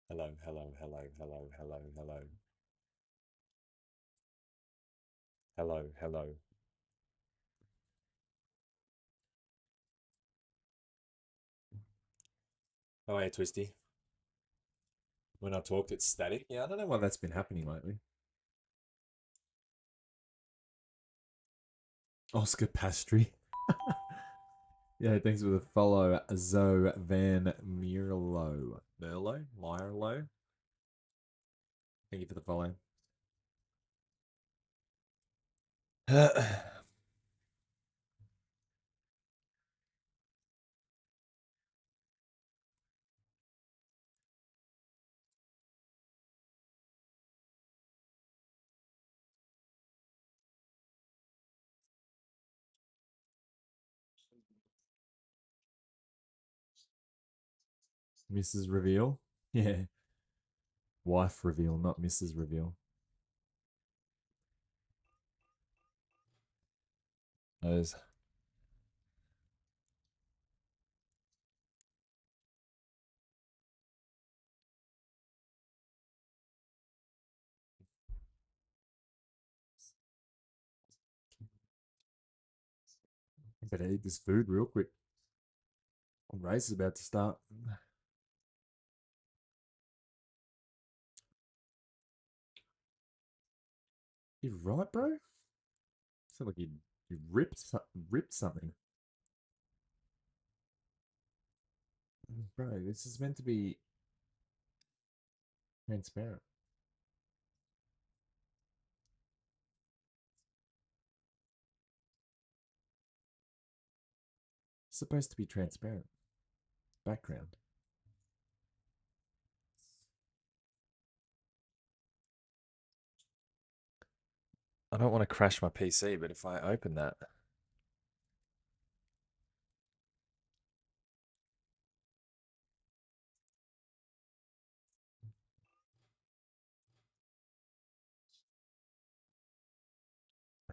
Hello, hello, hello, hello, hello, hello. Hello, hello. Oh, hey, Twisty. When I talked, it's static. Yeah, I don't know why that's been happening lately. Oscar Pastry. Yeah, thanks for the follow, Zoe Van Mierlo. Mirlo? Thank you for the follow. Mrs. Reveal? Yeah. Wife Reveal, not Mrs. Reveal. Those. I better eat this food real quick. Race is about to start. You right, bro? Sound like you ripped something. Bro, this is meant to be transparent. It's supposed to be transparent. Background. I don't want to crash my PC, but if I open that.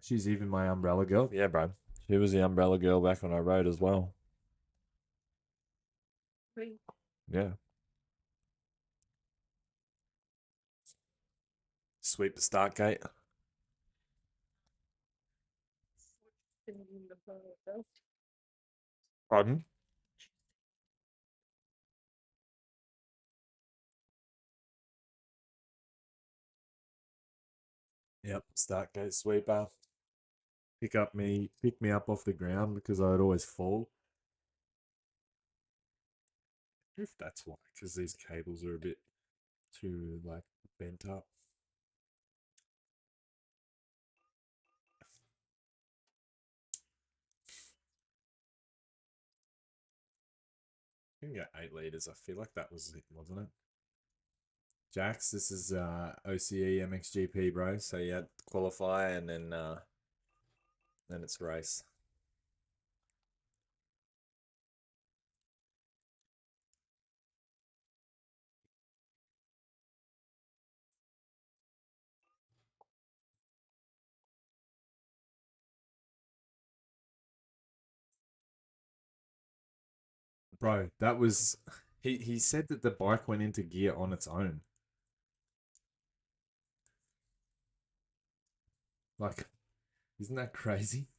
She's even my umbrella girl. Yeah, bro. She was the umbrella girl back when I rode as well. Right. Yeah. Sweep the start gate. Pardon? Yep, start gate sweeper. Pick me up off the ground because I'd always fall. If that's why, because these cables are a bit too like bent up. You can get 8 liters. I feel like that was it, wasn't it? Jax, this is OCE MXGP, bro. So you had qualify and then it's race. Bro, that was he said that the bike went into gear on its own. Like, isn't that crazy?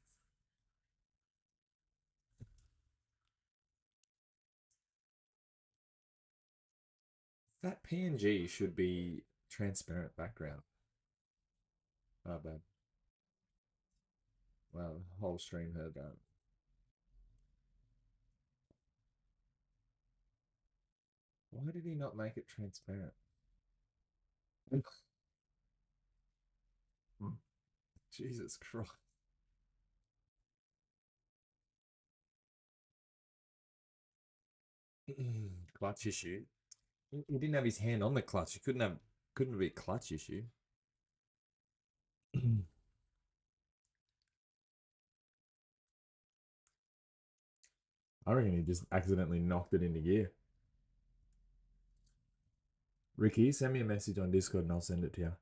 That PNG should be transparent background. Oh, bad. Wow, the whole stream heard that. Why did he not make it transparent? Jesus Christ. Clutch issue. He didn't have his hand on the clutch. He couldn't be a clutch issue. I reckon he just accidentally knocked it into gear. Ricky, send me a message on Discord and I'll send it to you.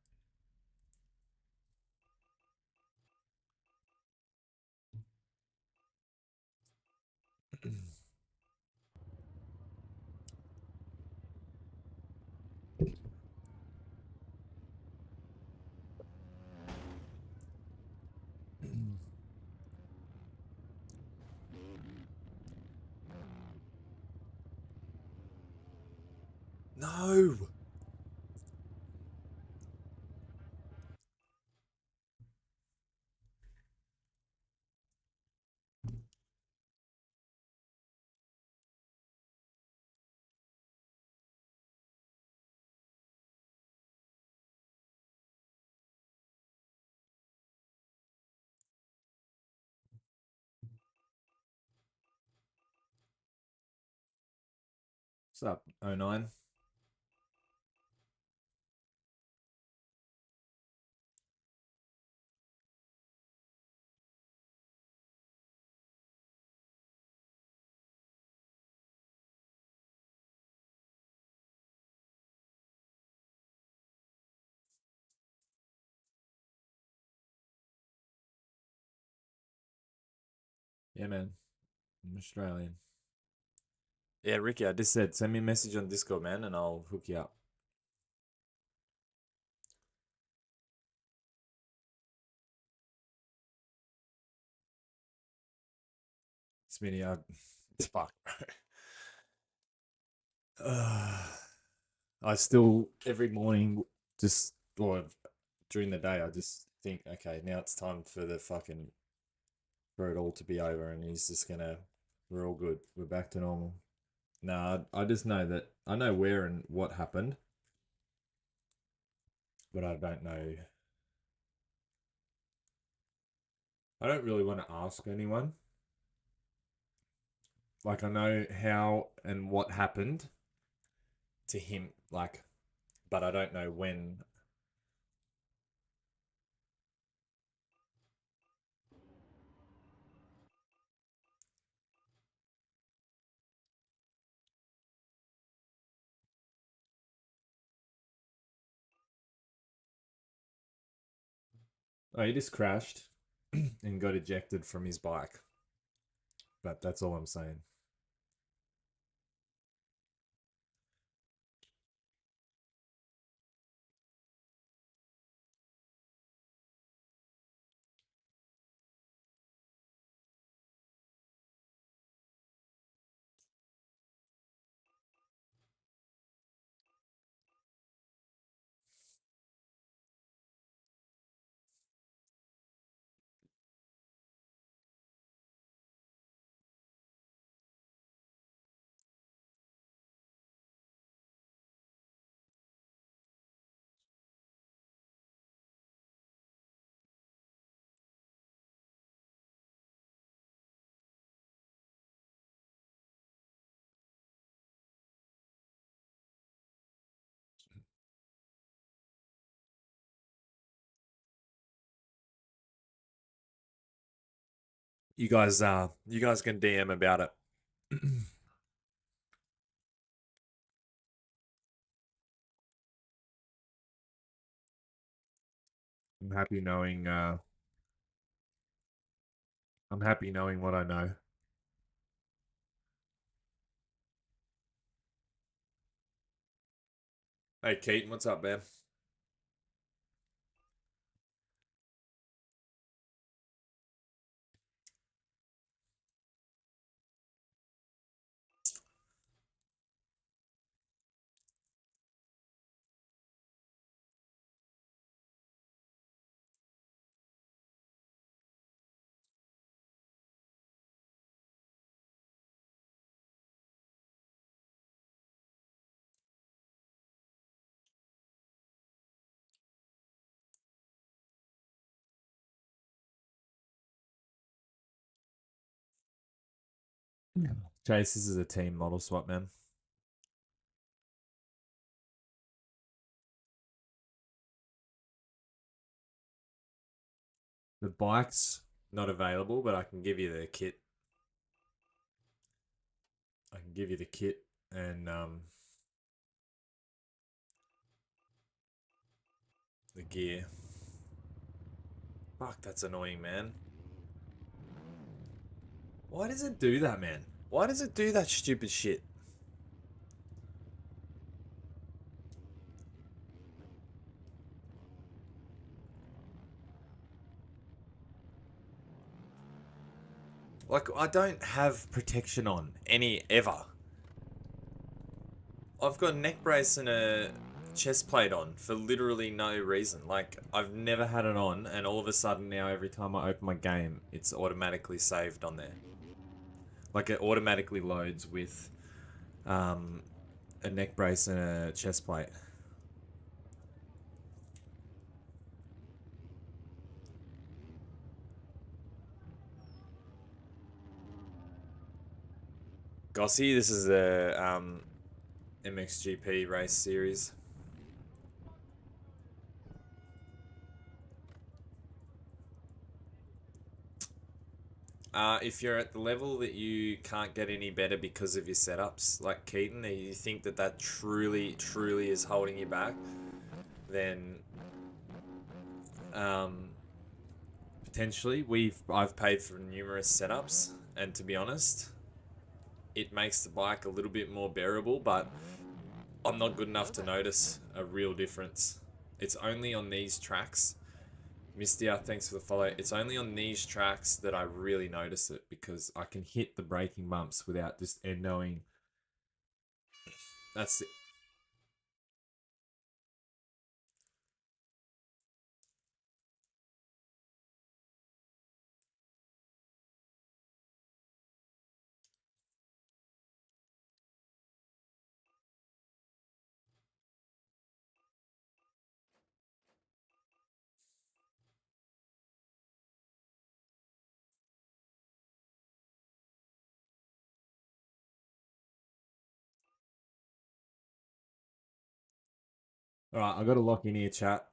No. What's up, 09? Yeah, man. I'm Australian. Yeah, Ricky, I just said send me a message on Discord, man, and I'll hook you up. Smitty, fuck, bro. I still, every morning, just, or during the day, I just think, okay, now it's time for for it all to be over, and he's just gonna, we're all good. We're back to normal. Nah, I just know that, I know where and what happened, but I don't know. I don't really want to ask anyone. Like, I know how and what happened to him, like, but I don't know when. Oh, he just crashed and got ejected from his bike. But that's all I'm saying. You guys can DM about it. I'm happy knowing. I'm happy knowing what I know. Hey, Keaton, what's up, man? Chase, this is a team model swap, man. The bike's not available, but I can give you the kit. I can give you the kit and the gear. Fuck, that's annoying, man. Why does it do that, man? Why does it do that stupid shit? Like, I don't have protection on any ever. I've got a neck brace and a chest plate on for literally no reason. Like, I've never had it on, and all of a sudden now, every time I open my game, it's automatically saved on there. Like, it automatically loads with a neck brace and a chest plate. Gossy, this is the MXGP race series. If you're at the level that you can't get any better because of your setups, like Keaton, and you think that that truly is holding you back, then potentially I've paid for numerous setups, and to be honest, it makes the bike a little bit more bearable, but I'm not good enough to notice a real difference. It's only on these tracks. Mistia, thanks for the follow. It's only on these tracks that I really notice it, because I can hit the braking bumps without just knowing. That's it. All right, I got to lock in here, chat.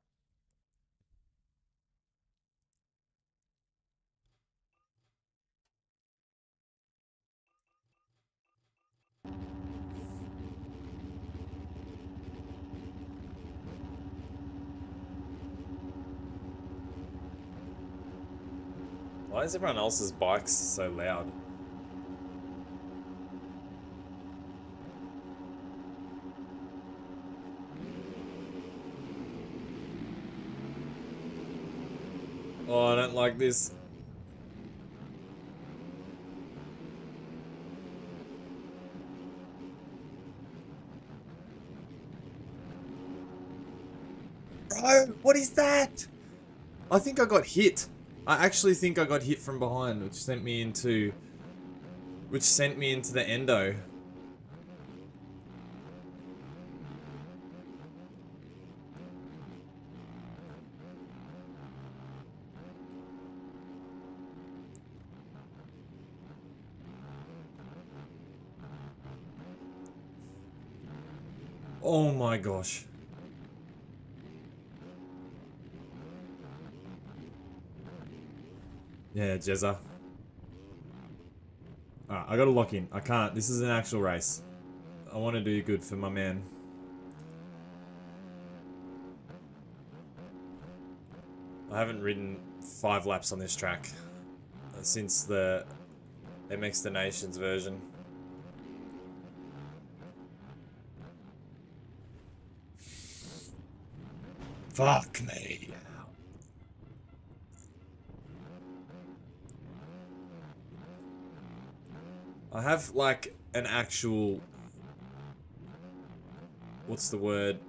Why is everyone else's bikes so loud? Oh, I don't like this. Bro, what is that? I think I got hit. I actually think I got hit from behind, which sent me into the endo. Oh my gosh. Yeah, Jezza. Alright, I gotta lock in. I can't. This is an actual race. I want to do good for my man. I haven't ridden 5 laps on this track since the MX the Nations version. Fuck me. I have like an actual, what's the word?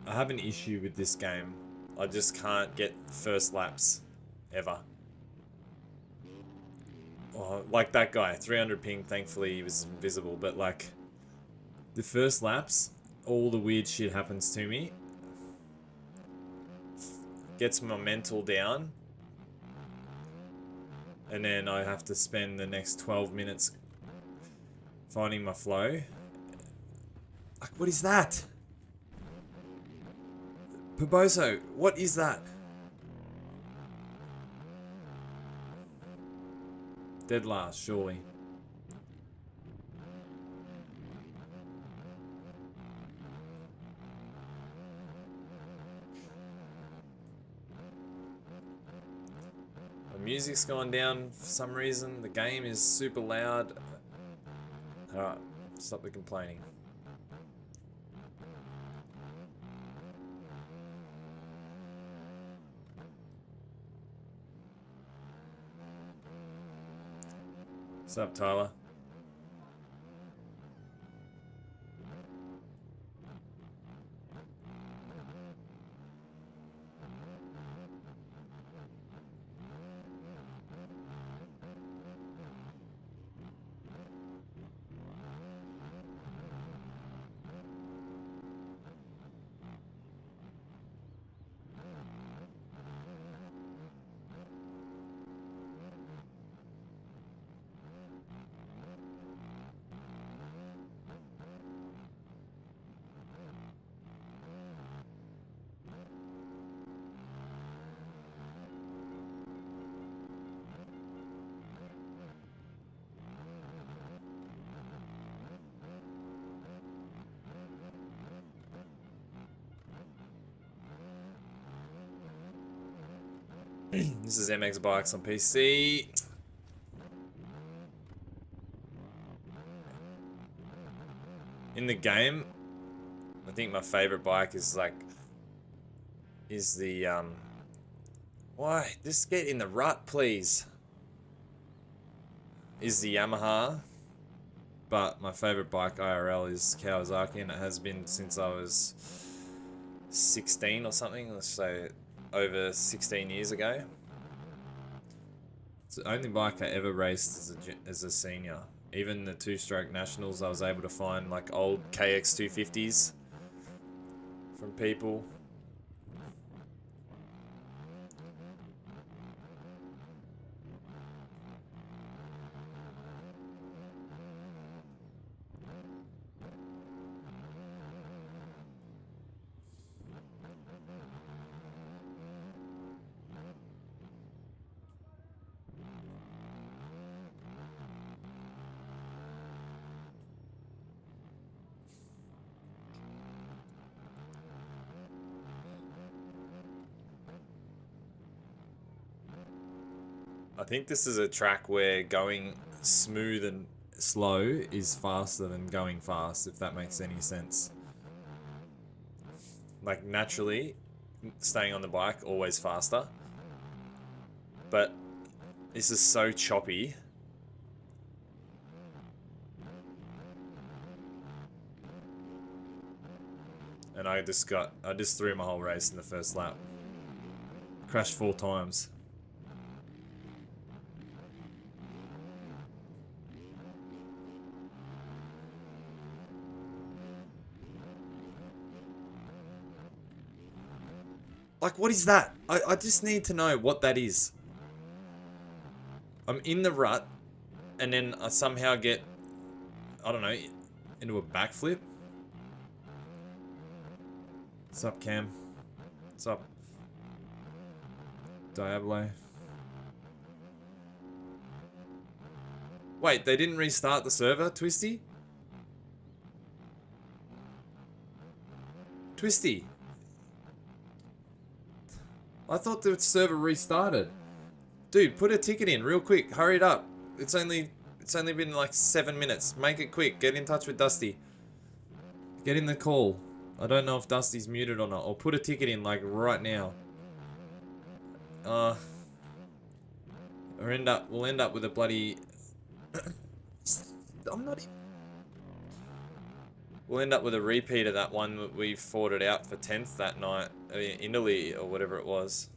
I have an issue with this game. I just can't get first laps ever. Oh, like that guy, 300 ping, thankfully he was invisible, but like the first laps, all the weird shit happens to me. Gets my mental down. And then I have to spend the next 12 minutes finding my flow. Like, what is that? Paboso, what is that? Dead last, surely. The music's gone down for some reason. The game is super loud. Alright, stop the complaining. What's up, Tyler? This is MX Bikes on PC. In the game, I think my favorite bike is the why? Just get in the rut, please. Is the Yamaha. But my favorite bike IRL is Kawasaki, and it has been since I was 16 or something. Let's say over 16 years ago. It's the only bike I ever raced as a senior. Even the two-stroke nationals, I was able to find like old KX 250s from people. I think this is a track where going smooth and slow is faster than going fast, if that makes any sense. Like naturally, staying on the bike, always faster. But this is so choppy. And I just threw my whole race in the first lap. Crashed 4 times. Like, what is that? I just need to know what that is. I'm in the rut, and then I somehow get, I don't know, into a backflip. What's up, Cam? What's up, Diablo? Wait, they didn't restart the server, Twisty? Twisty. I thought the server restarted. Dude, put a ticket in real quick. Hurry it up. It's only been like 7 minutes. Make it quick. Get in touch with Dusty. Get in the call. I don't know if Dusty's muted or not. Or put a ticket in like right now. We'll end up with a bloody We'll end up with a repeat of that one that we fought it out for 10th that night in Italy or whatever it was.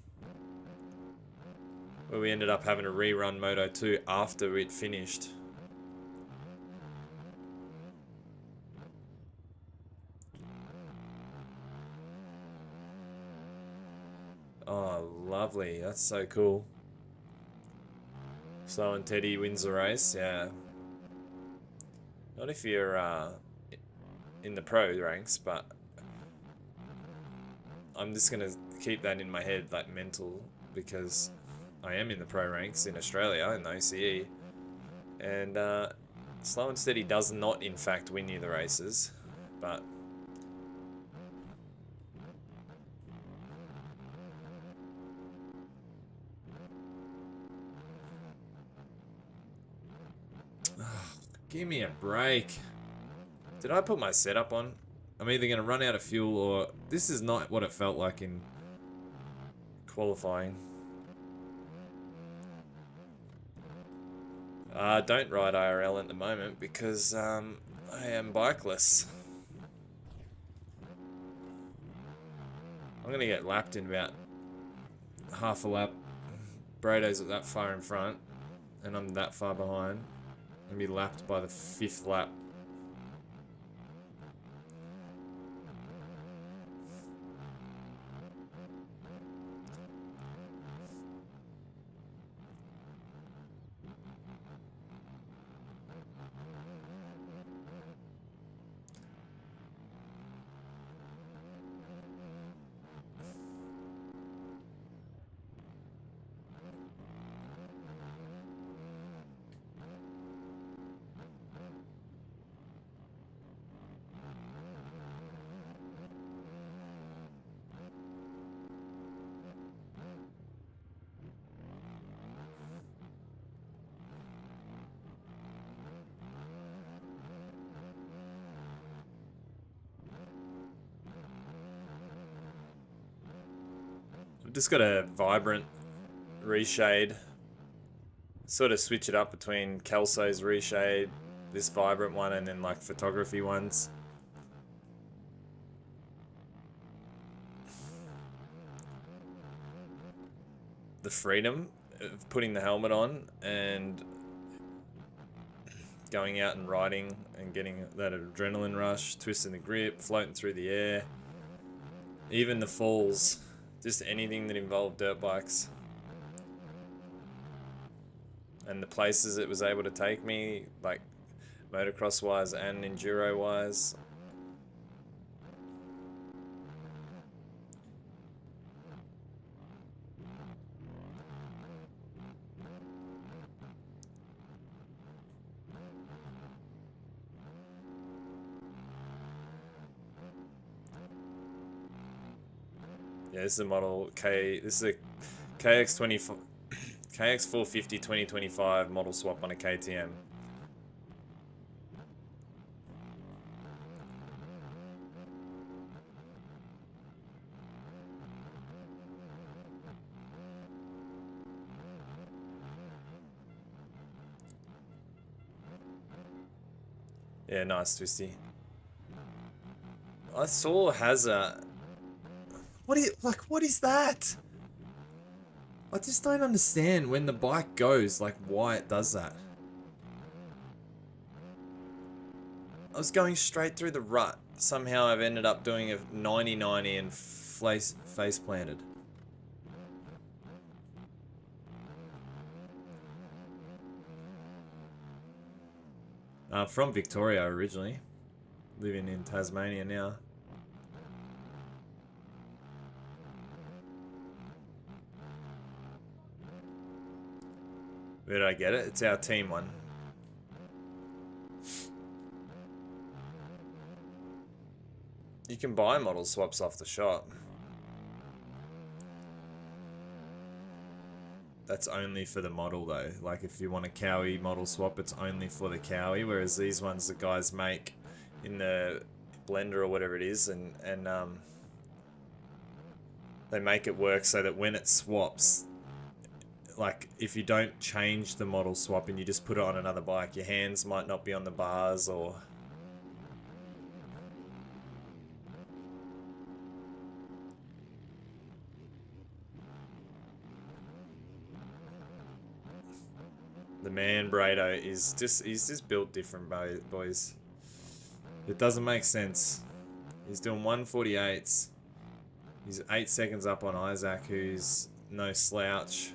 Where we ended up having to rerun Moto 2 after we'd finished. Oh, lovely. That's so cool. Slow and Teddy wins the race, yeah. Not if you're in the pro ranks, but I'm just gonna keep that in my head, like mental, because I am in the pro ranks in Australia in the OCE, and slow and steady does not, in fact, win you the races, but give me a break. Did I put my setup on? I'm either gonna run out of fuel, or this is not what it felt like in qualifying. Don't ride IRL at the moment because I am bikeless. I'm gonna get lapped in about half a lap. Brado's that far in front, and I'm that far behind. I'm gonna be lapped by the 5th lap. I've just got a vibrant reshade. Sort of switch it up between Kelso's reshade, this vibrant one, and then like photography ones. The freedom of putting the helmet on and going out and riding and getting that adrenaline rush, twisting the grip, floating through the air. Even the falls, just anything that involved dirt bikes. And the places it was able to take me, like motocross wise and enduro wise. Yeah, this is a model K. This is a KX450 2025 model swap on a KTM. Yeah, nice twisty. I saw has a. What is that? I just don't understand when the bike goes, like why it does that. I was going straight through the rut. Somehow I've ended up doing a 90-90 and face planted. From Victoria originally. Living in Tasmania now. Where did I get it? It's our team one. You can buy model swaps off the shop. That's only for the model though. Like if you want a Cowie model swap, it's only for the Cowie, whereas these ones the guys make in the blender or whatever it is, and they make it work so that when it swaps, like if you don't change the model swap and you just put it on another bike, your hands might not be on the bars, or the man Brado is just, he's just built different, boys. It doesn't make sense. He's doing 148s. He's 8 seconds up on Isaac, who's no slouch.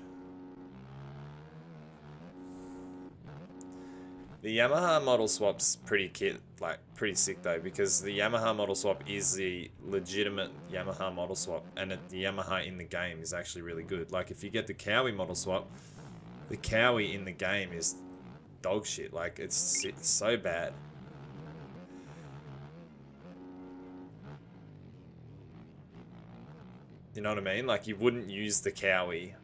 The Yamaha model swap's pretty pretty sick though, because the Yamaha model swap is the legitimate Yamaha model swap, and the Yamaha in the game is actually really good. Like if you get the Cowie model swap, the Cowie in the game is dog shit. Like it's so bad. You know what I mean? Like you wouldn't use the Cowie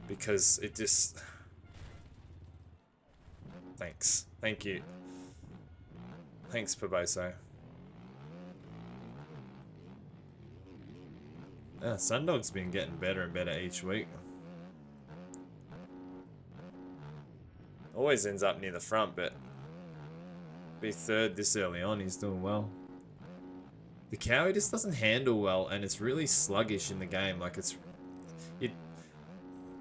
because it just... Thanks. Thank you. Thanks, Paboso. Sundog's been getting better and better each week. Always ends up near the front, but be third this early on, he's doing well. The Cowie just doesn't handle well, and it's really sluggish in the game. Like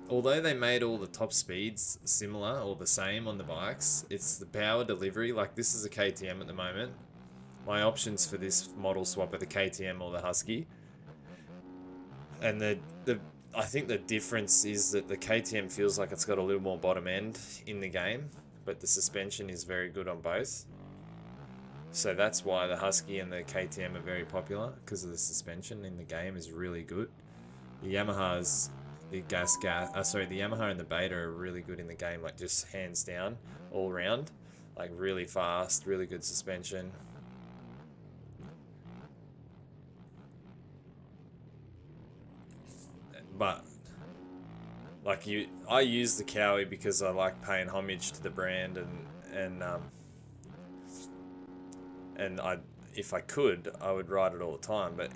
although they made all the top speeds similar or the same on the bikes, it's the power delivery. Like this is a KTM at the moment. My options for this model swap are the KTM or the Husky. And I think the difference is that the KTM feels like it's got a little more bottom end in the game, but the suspension is very good on both. So that's why the Husky and the KTM are very popular, because of the suspension in the game is really good. The Yamaha's the Yamaha and the Beta are really good in the game, like just hands down all around, like really fast, really good suspension. But like I use the Cowie because I like paying homage to the brand, and if I could, I would ride it all the time. But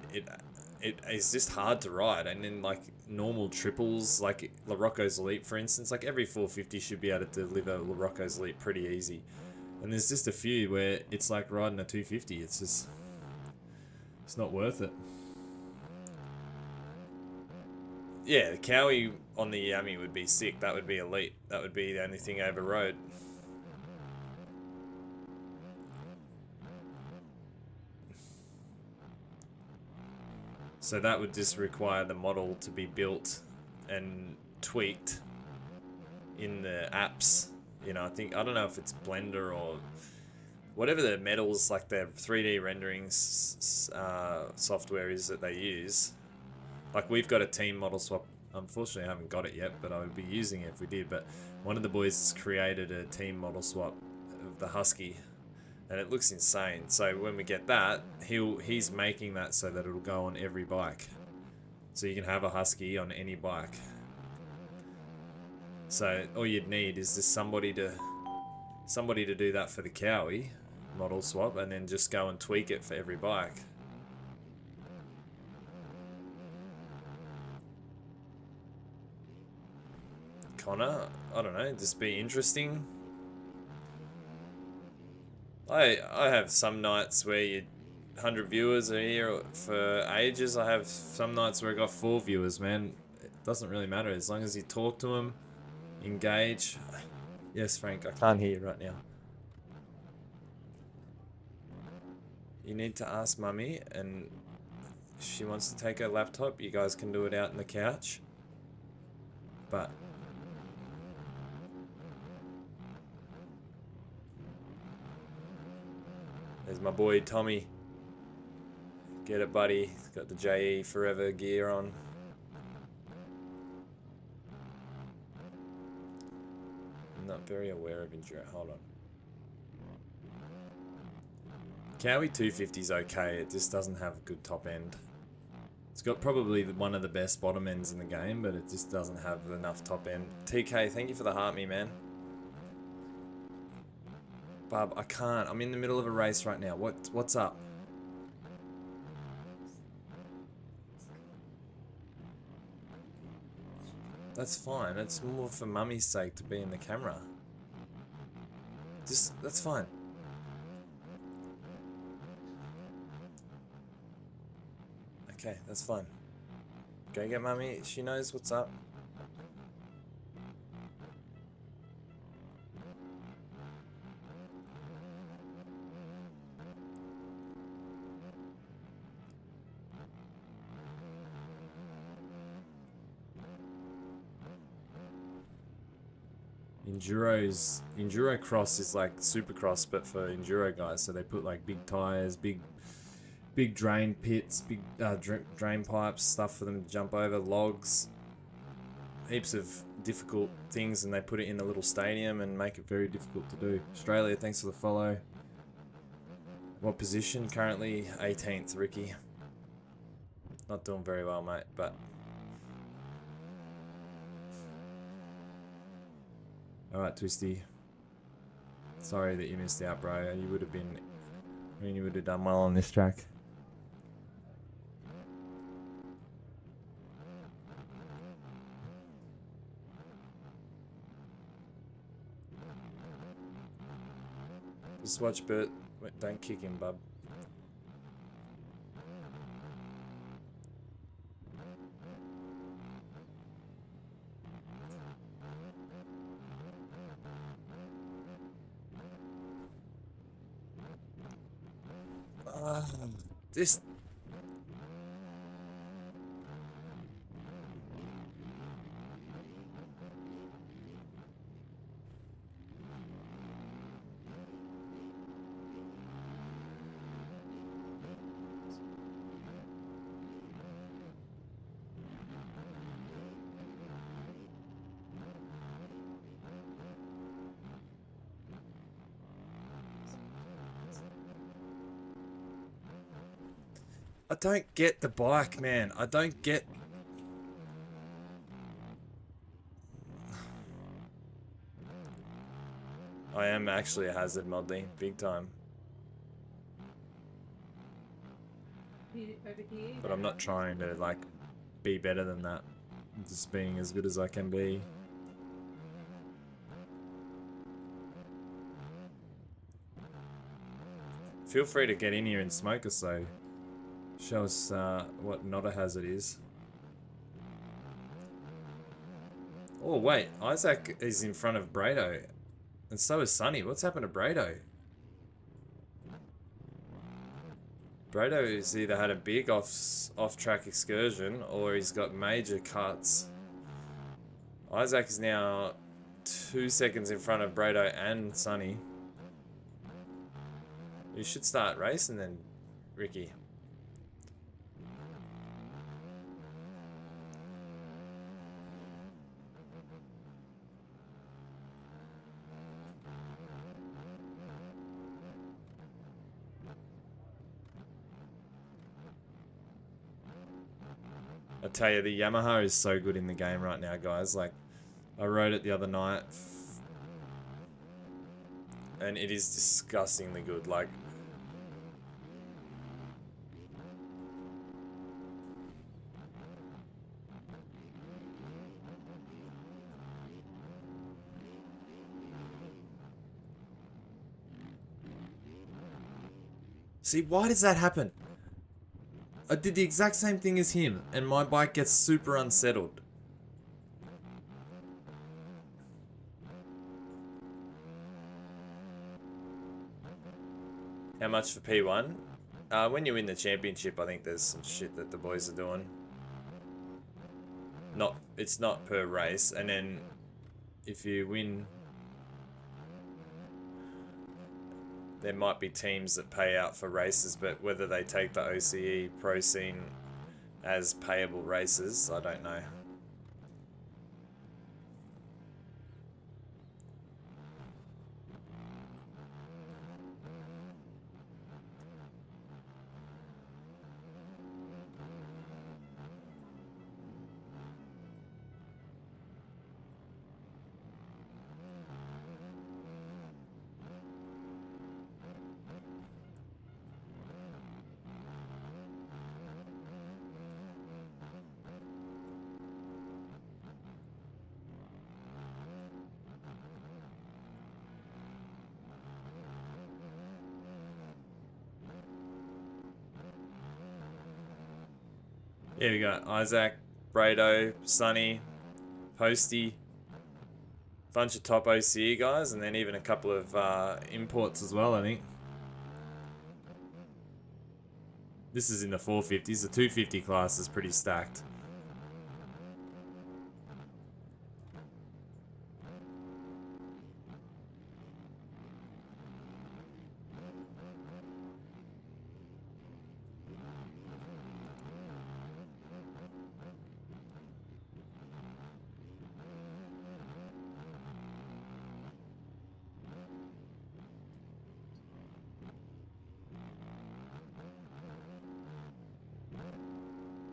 it is just hard to ride, and then like normal triples, like Larocco's Elite, for instance, like every 450 should be able to deliver Larocco's Elite pretty easy. And there's just a few where it's like riding a 250. It's not worth it. Yeah, the Cowie on the Yami would be sick. That would be elite. That would be the only thing over road. So that would just require the model to be built and tweaked in the apps. You know, I don't know if it's Blender or whatever the metals, like the 3D renderings software is that they use. Like we've got a team model swap. Unfortunately, I haven't got it yet, but I would be using it if we did. But one of the boys created a team model swap of the Husky, and it looks insane. So when we get that, he's making that so that it'll go on every bike. So you can have a Husky on any bike. So all you'd need is just somebody to do that for the Cowie model swap, and then just go and tweak it for every bike. Connor, I don't know, just be interesting. I have some nights where 100 viewers are here for ages. I have some nights where I got 4 viewers, man. It doesn't really matter as long as you talk to them, engage. Yes, Frank, I can't hear you right now. You need to ask Mummy, and if she wants to take her laptop, you guys can do it out on the couch. But there's my boy Tommy. Get it, buddy. He's got the JE Forever gear on. I'm not very aware of enduro. Hold on. Cowie 250 is okay. It just doesn't have a good top end. It's got probably one of the best bottom ends in the game, but it just doesn't have enough top end. TK, thank you for the heart me, man. Bub, I can't. I'm in the middle of a race right now. What's up? That's fine. It's more for Mummy's sake to be in the camera. That's fine. Okay, that's fine. Go get Mummy. She knows what's up. Enduro cross is like supercross, but for enduro guys. So they put like big tires, big drain pits, big drain pipes, stuff for them to jump over, logs, heaps of difficult things, and they put it in a little stadium and make it very difficult to do. Australia, thanks for the follow. What position? Currently 18th, Ricky. Not doing very well, mate, but alright, Twisty. Sorry that you missed out, bro. You would have been... I mean, you would have done well on this track. Just watch Bert. Wait, don't kick him, bub. This... I don't get the bike, man. I don't get... I am actually a hazard, Modley. Big time. But I'm not trying to, like, be better than that. I'm just being as good as I can be. Feel free to get in here and smoke us, though. Show us what not a hazard is. Oh, wait. Isaac is in front of Brado. And so is Sonny. What's happened to Brado? Brado's either had a big off-track excursion or he's got major cuts. Isaac is now 2 seconds in front of Brado and Sonny. You should start racing then, Ricky. I tell you, the Yamaha is so good in the game right now, guys. Like, I rode it the other night, and it is disgustingly good. Like, see, why does that happen? I did the exact same thing as him, and my bike gets super unsettled. How much for P1? When you win the championship, I think there's some shit that the boys are doing. It's not per race, and then if you win, there might be teams that pay out for races, but whether they take the OCE pro scene as payable races, I don't know. Here we go. Isaac, Brado, Sonny, Posty, bunch of top OCE guys, and then even a couple of imports as well, I think. This is in the 450s. The 250 class is pretty stacked.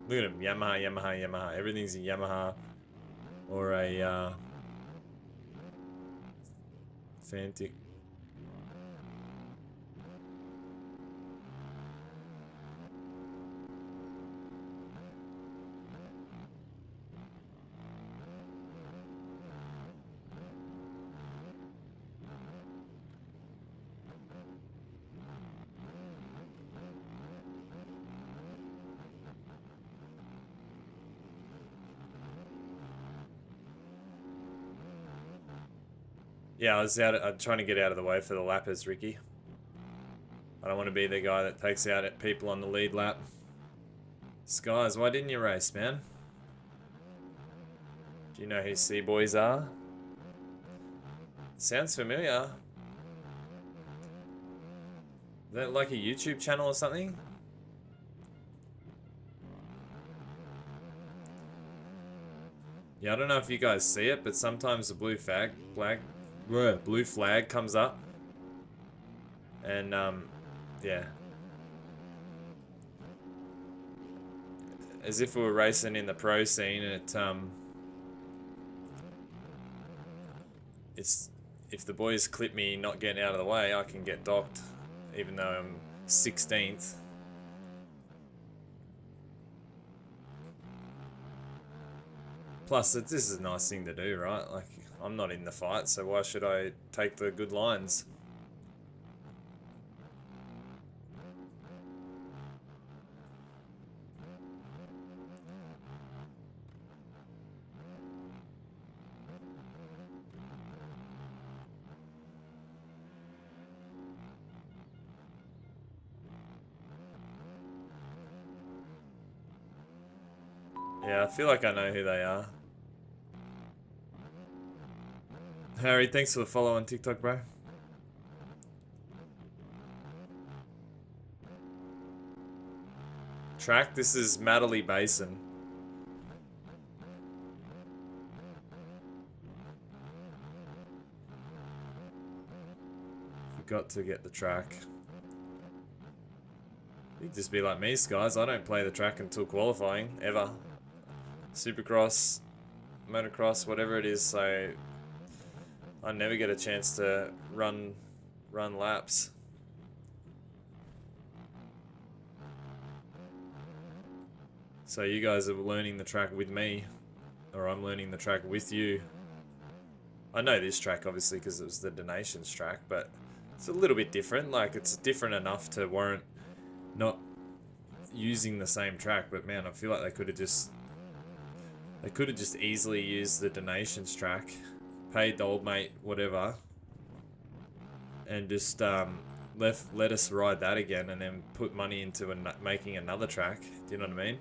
Look at him, Yamaha, Yamaha, Yamaha. Everything's a Yamaha or a Fantic. Yeah, I was I'm trying to get out of the way for the lappers, Ricky. I don't want to be the guy that takes out at people on the lead lap. Skies, why didn't you race, man? Do you know who C-Boys are? Sounds familiar. Is that like a YouTube channel or something? Yeah, I don't know if you guys see it, but sometimes the blue flag comes up. And, yeah. As if we were racing in the pro scene, and it's if the boys clip me not getting out of the way, I can get docked, even though I'm 16th. Plus, this is a nice thing to do, right? Like, I'm not in the fight, so why should I take the good lines? Yeah, I feel like I know who they are. Harry, thanks for the follow on TikTok, bro. Track, this is Matterley Basin. Forgot to get the track. You'd just be like me, guys. I don't play the track until qualifying, ever. Supercross, motocross, whatever it is, so I never get a chance to run laps. So you guys are learning the track with me, or I'm learning the track with you. I know this track obviously because it was the donations track, but it's a little bit different. Like, it's different enough to warrant not using the same track. But man, I feel like they could have just easily used the donations track, paid the old mate whatever, and just let us ride that again, and then put money into making another track. Do you know what I mean?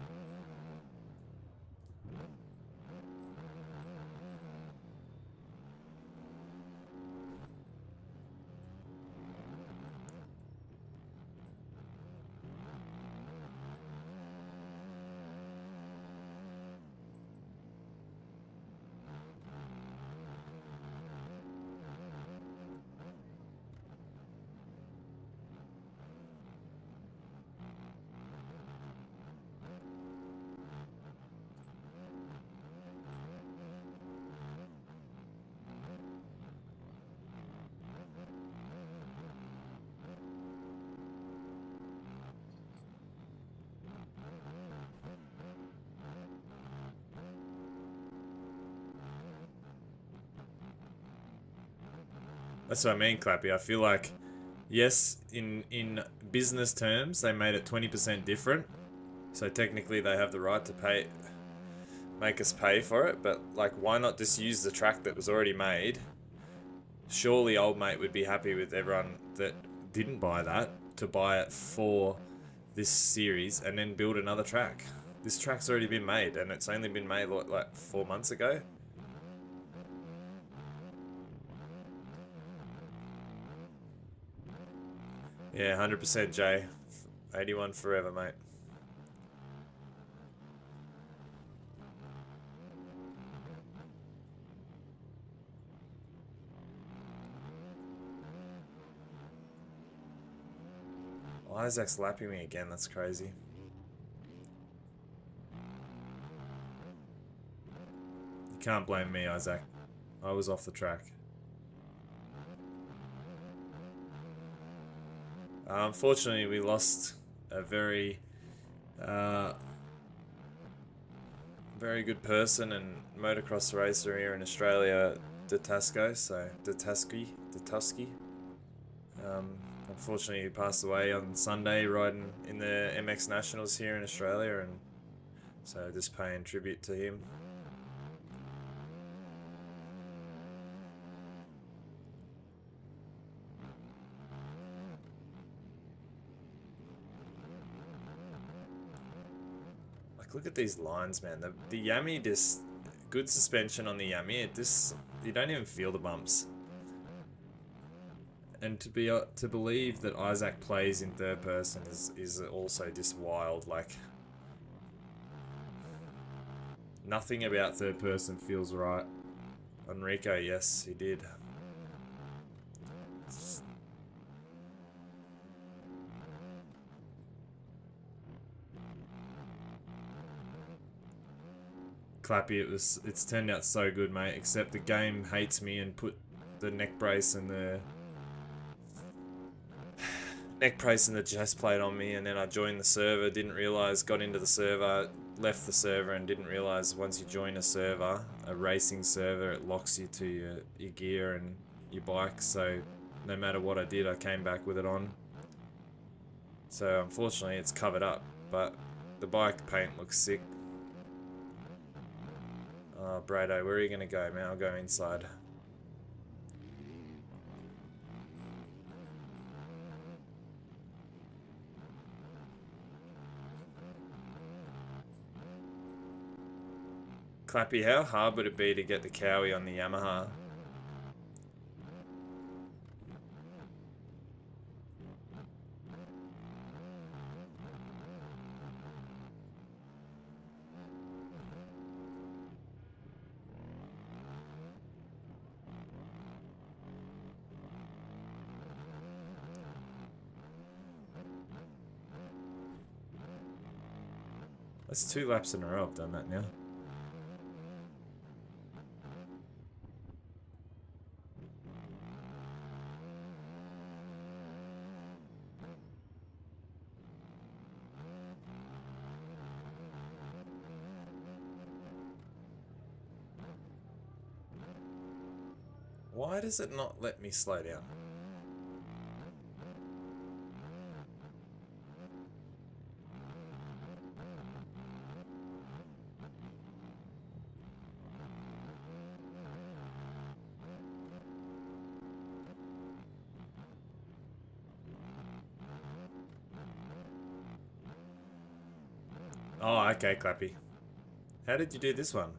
That's what I mean, Clappy. I feel like, yes, in business terms, they made it 20% different. So technically they have the right to make us pay for it. But, like, why not just use the track that was already made? Surely old mate would be happy with everyone that didn't buy that to buy it for this series and then build another track. This track's already been made, and it's only been made, like 4 months ago. Yeah, 100% Jay. 81 forever, mate. Isaac's lapping me again, that's crazy. can't blame me, Isaac. I was off the track. Unfortunately, we lost a very very good person and motocross racer here in Australia, Datusky. Unfortunately, he passed away on Sunday riding in the MX Nationals here in Australia, and so just paying tribute to him. Like, look at these lines, man. The Yami, just good suspension on the Yami. You don't even feel the bumps. And to believe that Isaac plays in third person is also just wild. Like, nothing about third person feels right. Enrico, yes, he did. Clappy, it's turned out so good, mate. Except the game hates me and put the neck brace and the chest plate on me, and then I joined the server, didn't realise, got into the server, left the server, and didn't realise once you join a server, a racing server, it locks you to your gear and your bike, so no matter what I did, I came back with it on. So unfortunately it's covered up, but the bike paint looks sick. Oh, Brado, where are you going to go, man? I'll go inside. Clappy, how hard would it be to get the Cowie on the Yamaha? That's 2 laps in a row I've done that now. Why does it not let me slow down? Oh, okay, Clappy. How did you do this one?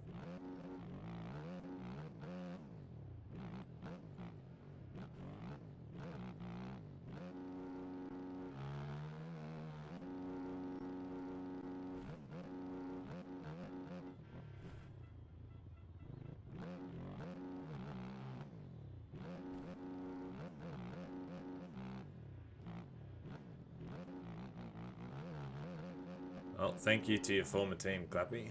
Oh, thank you to your former team, Clappy.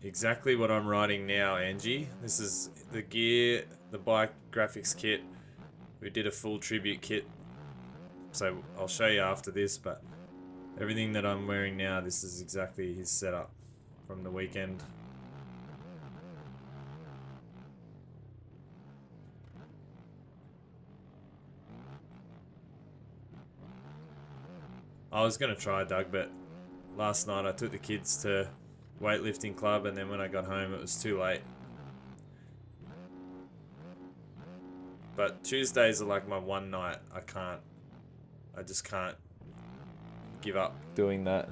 Exactly what I'm riding now, Angie. This is the gear, the bike graphics kit. We did a full tribute kit, so I'll show you after this, but everything that I'm wearing now, this is exactly his setup from the weekend. I was going to try, Doug, but last night I took the kids to weightlifting club, and then when I got home it was too late. But Tuesdays are like my one night. I just can't give up doing that.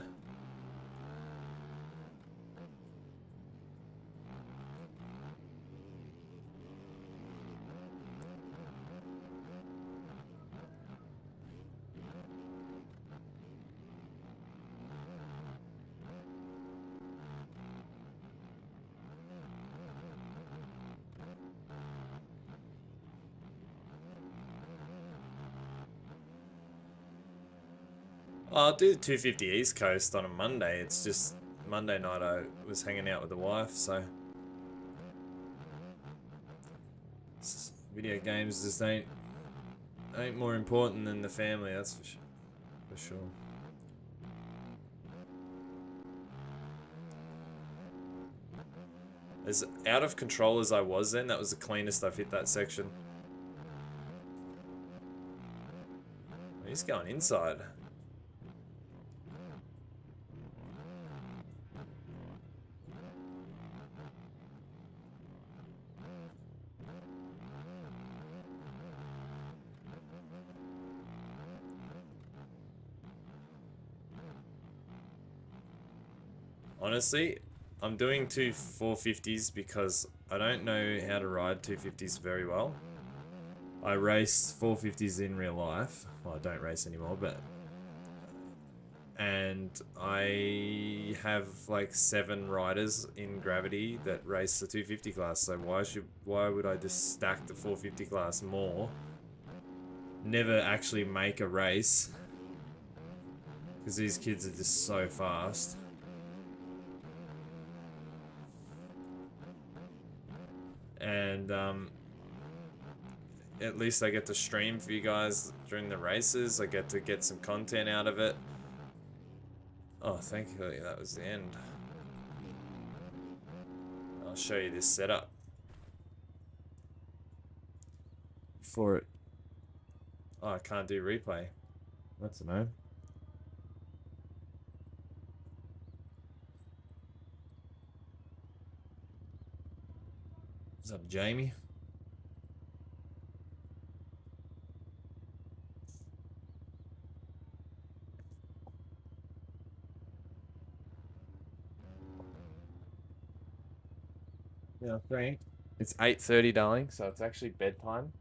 I'll do the 250 East Coast on a Monday. It's just Monday night I was hanging out with the wife, so video games just ain't more important than the family. That's for sure. As out of control as I was then, that was the cleanest I've hit that section. He's going inside. Honestly, I'm doing two 450s because I don't know how to ride 250s very well. I race 450s in real life. Well, I don't race anymore, but... And I have like 7 riders in Gravity that race the 250 class, so why would I just stack the 450 class more? Never actually make a race. Because these kids are just so fast. And at least I get to stream for you guys during the races. I get to get some content out of it. Oh, thankfully that was the end. I'll show you this setup. For it. Oh, I can't do replay. That's a no. What's up, Jamie? Yeah, Frank. It's 8:30, darling, so it's actually bedtime.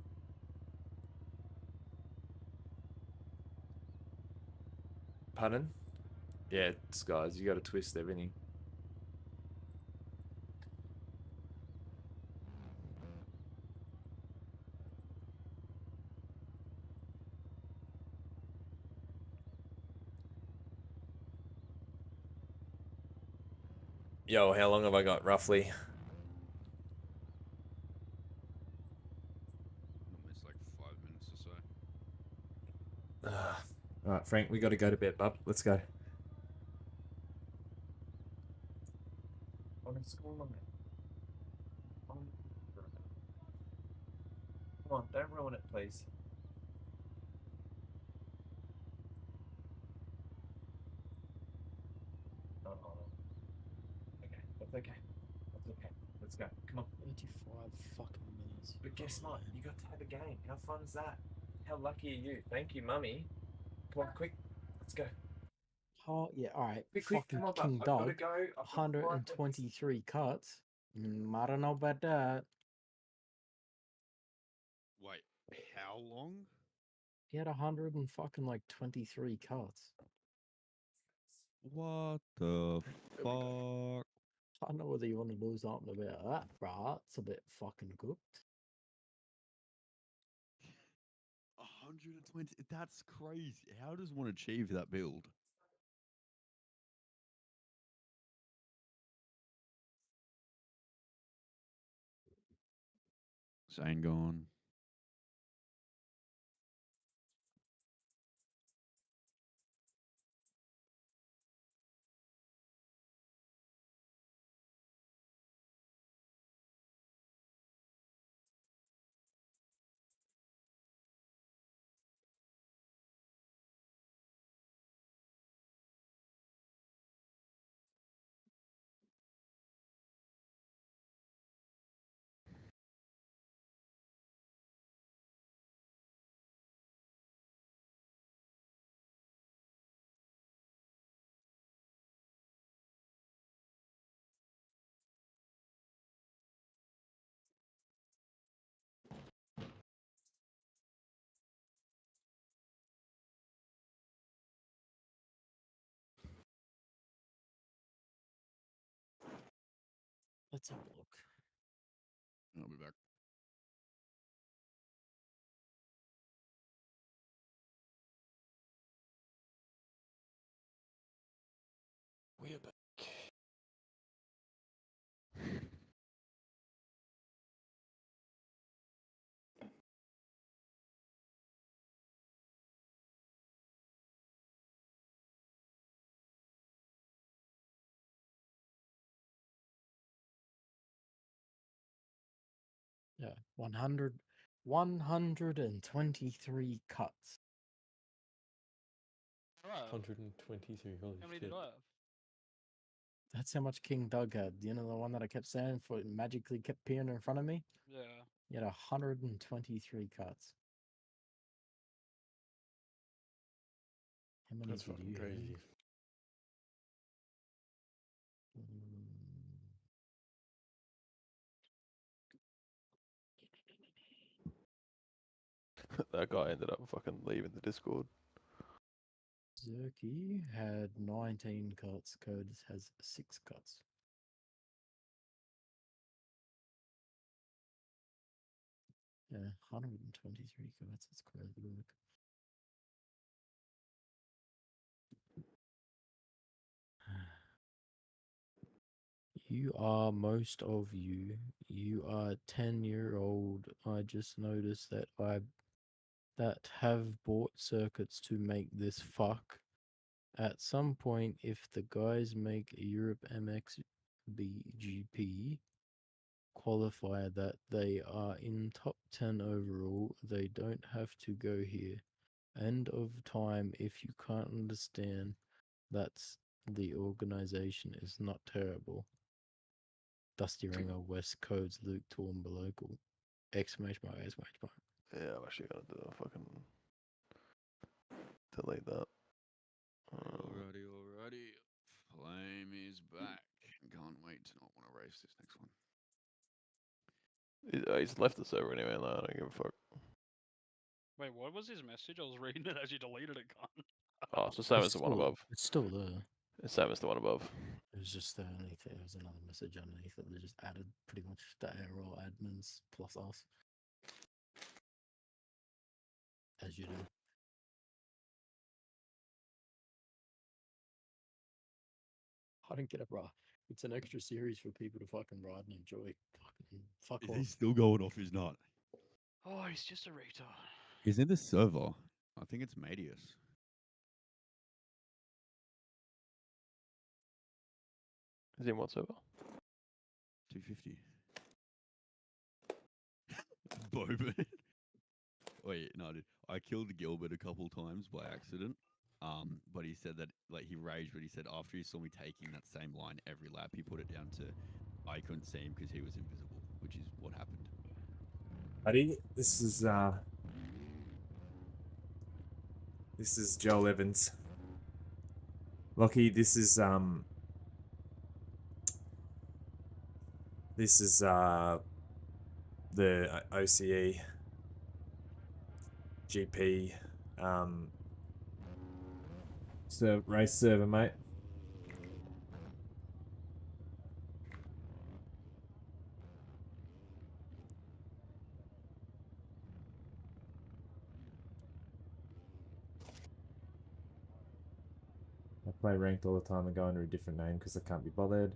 Pardon? Yeah, it's guys, you gotta twist everything. Yo, how long have I got roughly? Almost like 5 minutes or so. Alright, Frank, we gotta go to bed, bub. Let's go. I'm in school on it. Come on, don't ruin it, please. Oh, okay, that's okay. That's okay. Let's go. Come on. 85 fucking minutes. But guess what? You got to have a game. How fun is that? How lucky are you? Thank you, mummy. Come on, quick. Let's go. Oh, yeah, alright. Quick, Fucking come on, King I've got to Dog. go. I've got 123 cuts. I don't know about that. Wait, how long? He had 100 and fucking like 23 cuts. What the fuck? I don't know whether you want to do something about that, bruh. It's a bit fucking cooked. 120. That's crazy. How does one achieve that build? Zane gone. Let's have a look. I'll be back. Yeah, 123 cuts. I have. 123. Holy How many shit. did I have? That's how much King Doug had. You know the one that I kept saying for it magically kept appearing in front of me? Yeah. He had 123 cuts. How many That's did fucking you have? crazy. That guy ended up fucking leaving the Discord. Zerky had 19 cuts. Codes has 6 cuts. Yeah, 123 cuts. That's crazy work. You are most of you. You are 10-year-old. I just noticed that that have bought circuits to make this fuck. At some point, if the guys make a Europe MXGP qualifier that they are in top 10 overall, they don't have to go here. End of time. If you can't understand, that's the organization is not terrible. Dusty Ringer, West Codes, Luke Toowoomba Local. Exclamation mark, exclamation mark. Yeah, I'm actually gonna do a fucking delete that. Alrighty. Flame is back. Can't wait to not want to race this next one. He's left the server anyway, though. I don't give a fuck. Wait, what was his message? I was reading it as you deleted it, Gun. Oh, it's the same as the one above. It's still there. It's the same as the one above. It was just underneath it. There was another message underneath it. They just added pretty much the ARL admins plus us. As you do. I don't get it, bro. It's an extra series for people to fucking ride and enjoy. Fuck Is off. he still going off? He's not. Oh, he's just a retard. He's in the server. I think it's Madius. Is he in what server? 250. Boba. Wait, no, dude. I killed Gilbert a couple times by accident. But he said that, like, he raged, but he said after he saw me taking that same line every lap, he put it down to I couldn't see him because he was invisible, which is what happened. Buddy, this is Joel Evans. Lockie, this is the OCE GP race server, mate. I play ranked all the time and go under a different name because I can't be bothered.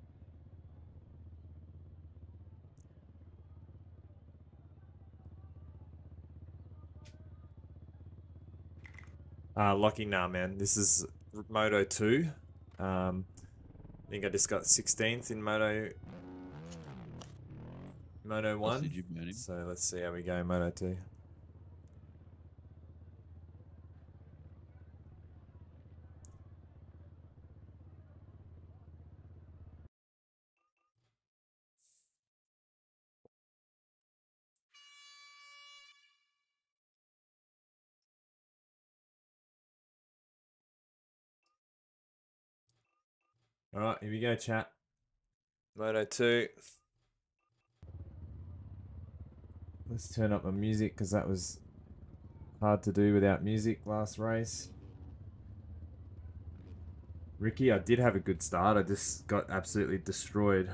Lockie, nah, man. This is Moto 2. I think I just got 16th in Moto 1. Did you ban him? So let's see how we go in Moto 2. Alright, here we go, chat. Moto 2. Let's turn up my music because that was hard to do without music last race. Ricky, I did have a good start. I just got absolutely destroyed.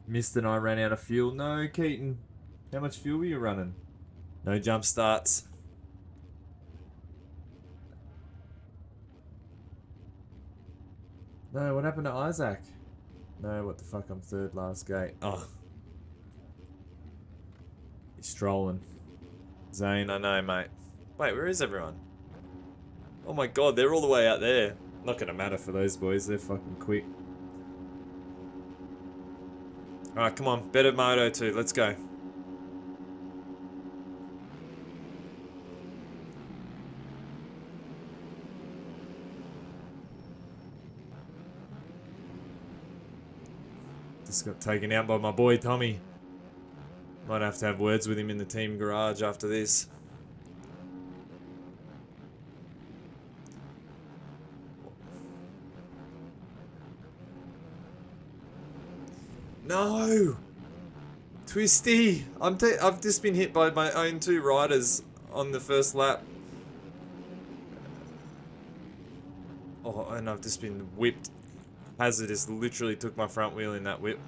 Missed and I ran out of fuel. No, Keaton. How much fuel were you running? No jump starts. No, what happened to Isaac? No, what the fuck, I'm third last gate. Oh. He's strolling. Zane, I know, mate. Wait, where is everyone? Oh my god, they're all the way out there. Not gonna matter for those boys, they're fucking quick. Alright, come on, better Moto 2, let's go. Just got taken out by my boy Tommy. Might have to have words with him in the team garage after this. No! Twisty! I've just been hit by my own 2 riders on the first lap. Oh, and I've just been whipped. Hazard just literally took my front wheel in that whip.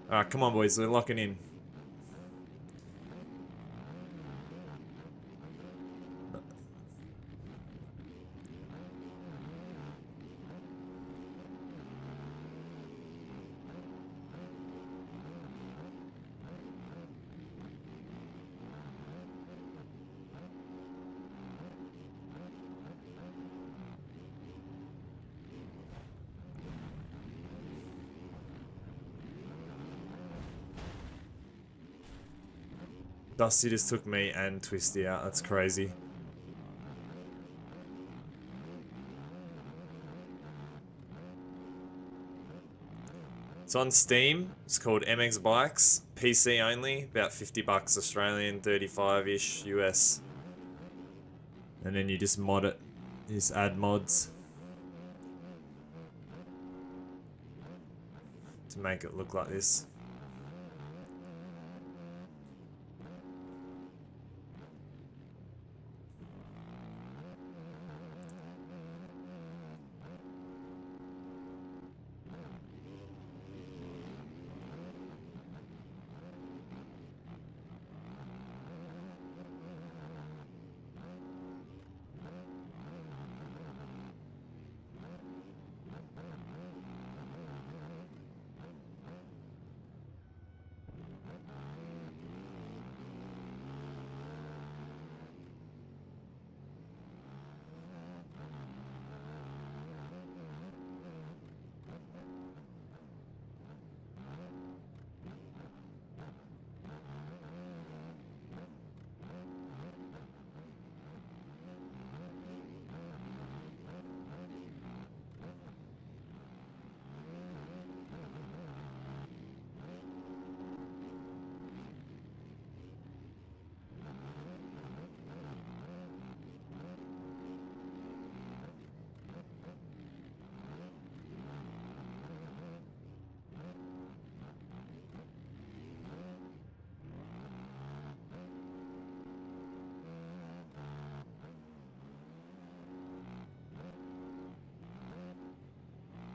Alright, come on boys, we're locking in. Dusty just took me and Twisty out. That's crazy. It's on Steam. It's called MX Bikes. PC only. About 50 bucks Australian, 35-ish US. And then you just mod it. You just add mods to make it look like this.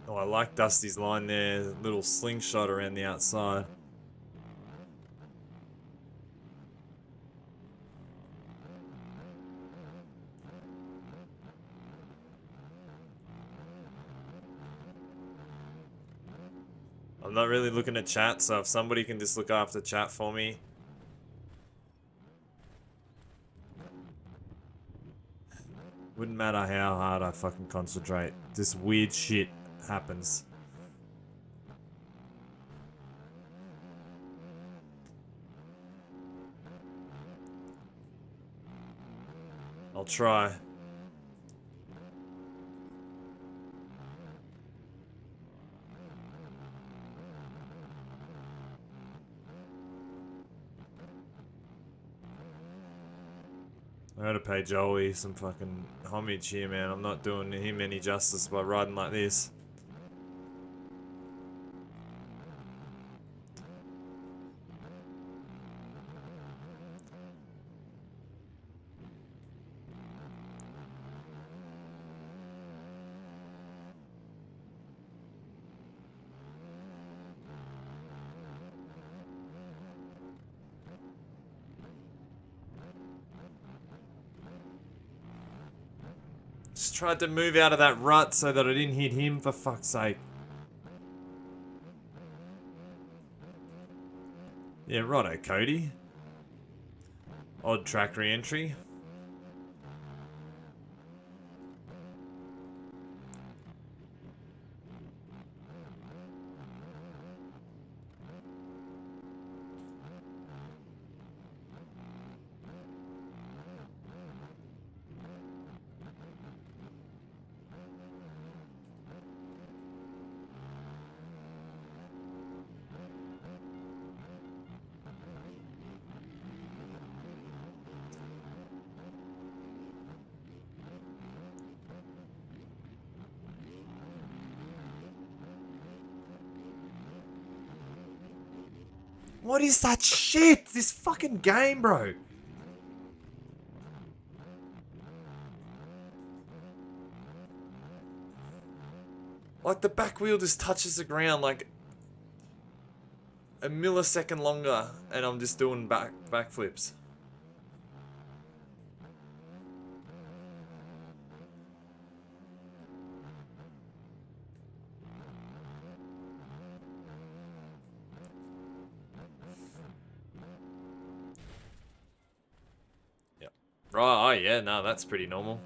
Oh, I like Dusty's line there. Little slingshot around the outside. I'm not really looking at chat, so if somebody can just look after chat for me. Wouldn't matter how hard I fucking concentrate. This weird shit happens. I'll try. I gotta pay Joey some fucking homage here, man. I'm not doing him any justice by riding like this. Just tried to move out of that rut so that I didn't hit him, for fuck's sake. Yeah, righto, Cody. Odd track re-entry. What is that shit? This fucking game, bro. Like, the back wheel just touches the ground like a millisecond longer, and I'm just doing backflips. Yep. Right, oh yeah, no, that's pretty normal.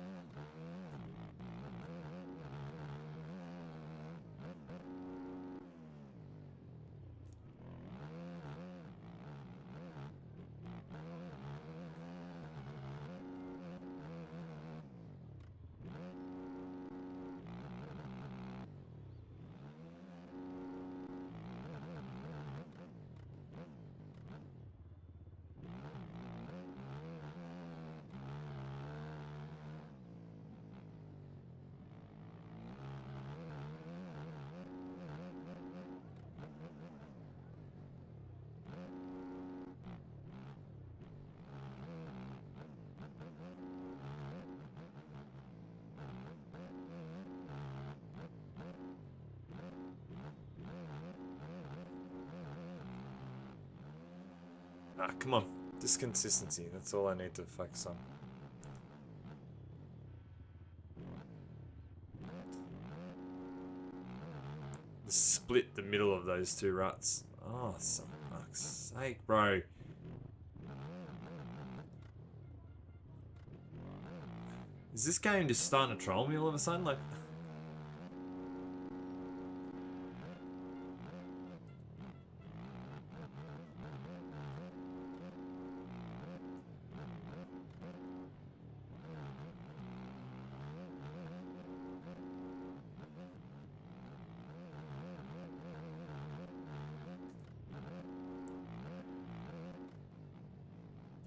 Ah, come on. Just consistency. That's all I need to focus on. Split the middle of those two ruts. Oh, for fuck's sake, bro. Is this game just starting to troll me all of a sudden? Like...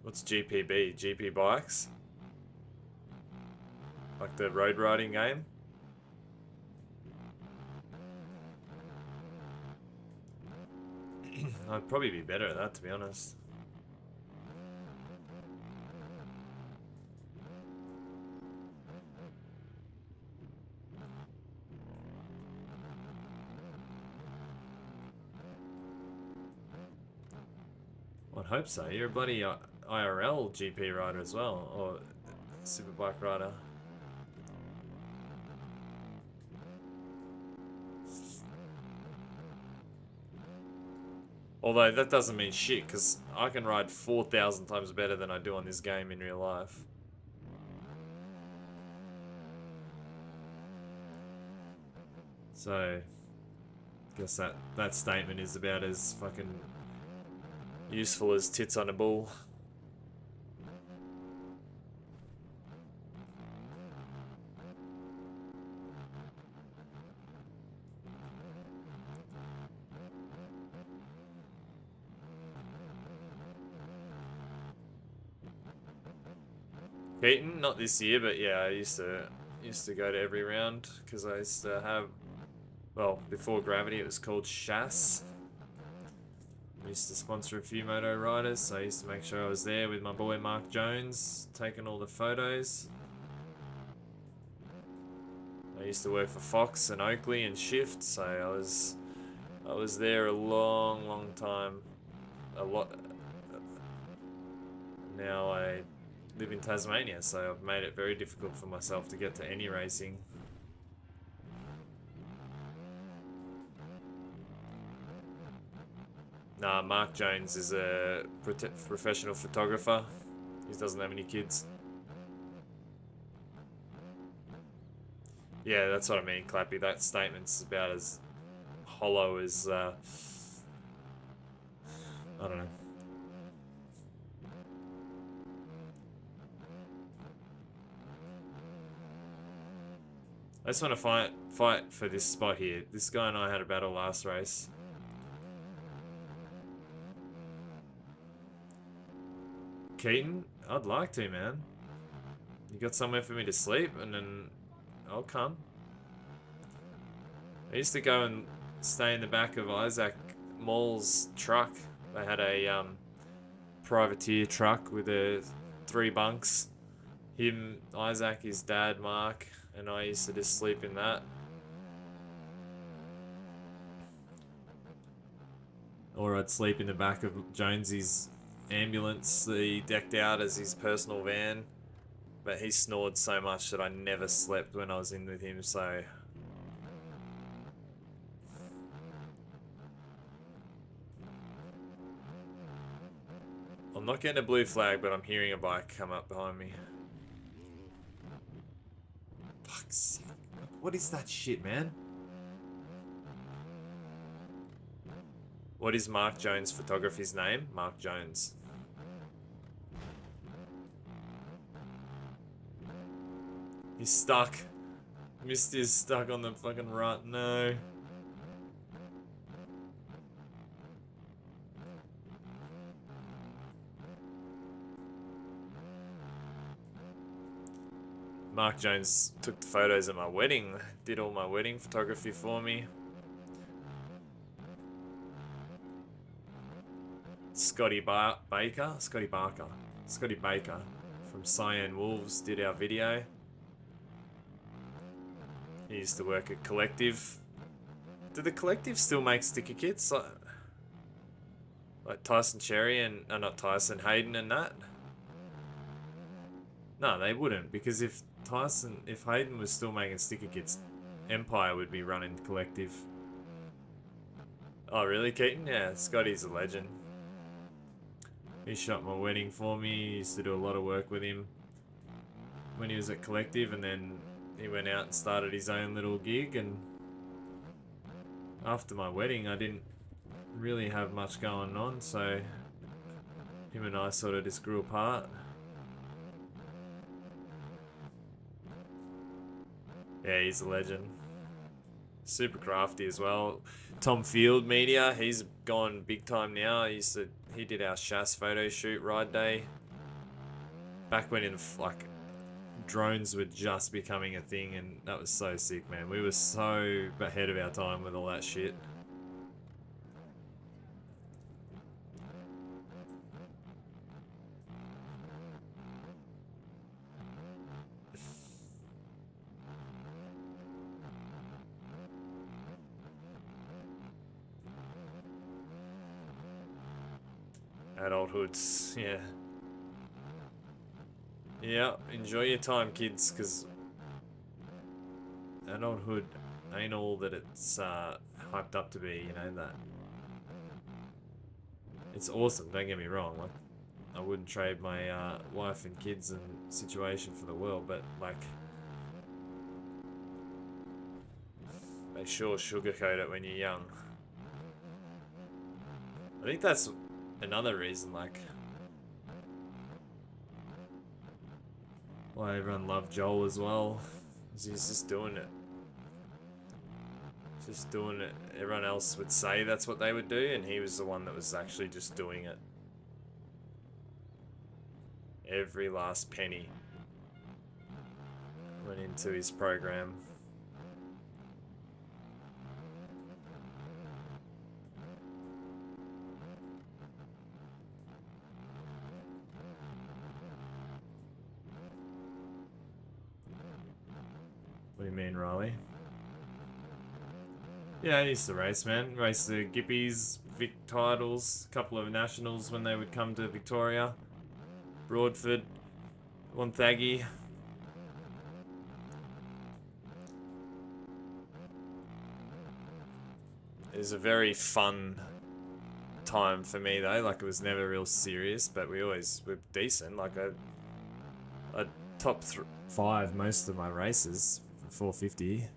What's GPB? GP bikes? Like the road riding game? I'd probably be better at that, to be honest. I'd hope so. You're a bloody IRL GP rider as well, or superbike rider. Although that doesn't mean shit, because I can ride 4,000 times better than I do on this game in real life. So, I guess that statement is about as fucking useful as tits on a bull. Keaton, not this year, but yeah, I used to go to every round because I used to have, well, before Gravity it was called Chasse. I used to sponsor a few moto riders, so I used to make sure I was there with my boy Mark Jones, taking all the photos. I used to work for Fox and Oakley and Shift, so I was there a long time. A lot. Now I live in Tasmania, so I've made it very difficult for myself to get to any racing. Nah, Mark Jones is a professional photographer. He doesn't have any kids. Yeah, that's what I mean, Clappy. That statement's about as hollow as, I don't know. I just want to fight for this spot here. This guy and I had a battle last race. Keaton, I'd like to, man. You got somewhere for me to sleep, and then I'll come. I used to go and stay in the back of Isaac Mall's truck They had a privateer truck with 3 bunks. Him, Isaac, his dad, Mark, and I used to just sleep in that. Or I'd sleep in the back of Jonesy's ambulance that he decked out as his personal van. But he snored so much that I never slept when I was in with him, so... I'm not getting a blue flag, but I'm hearing a bike come up behind me. Fuck's sake. What is that shit, man? What is Mark Jones' photography's name? Mark Jones. He's stuck. Misty's stuck on the fucking rut. No. Mark Jones took the photos at my wedding. Did all my wedding photography for me. Scotty Baker from Cyan Wolves did our video. He used to work at Collective. Do the Collective still make sticker kits? Like Tyson Cherry and... not Tyson, Hayden and that? No, they wouldn't, because if Hayden was still making sticker kits, Empire would be running Collective. Oh really, Keaton? Yeah, Scotty's a legend. He shot my wedding for me. He used to do a lot of work with him when he was at Collective, and then he went out and started his own little gig. And after my wedding, I didn't really have much going on, so him and I sort of just grew apart. Yeah, he's a legend. Super crafty as well. Tom Field Media, he's gone big time now. He did our Shas photo shoot ride day. Back when drones were just becoming a thing, and that was so sick, man. We were so ahead of our time with all that shit. Adulthoods, yeah. Yeah, enjoy your time, kids, because adulthood ain't all that it's hyped up to be, you know, that. It's awesome, don't get me wrong, like, I wouldn't trade my wife and kids and situation for the world, but, like, they sure sugarcoat it when you're young. I think that's another reason, like, why everyone loved Joel as well, is he's just doing it. Just doing it. Everyone else would say that's what they would do, and he was the one that was actually just doing it. Every last penny went into his program. What do you mean, Riley? Yeah, I used to race, man. Race the Gippies, Vic titles, a couple of nationals when they would come to Victoria. Broadford, Wonthaggi. It was a very fun time for me though, like it was never real serious, but we always were decent. Like I top 5 most of my races for 450.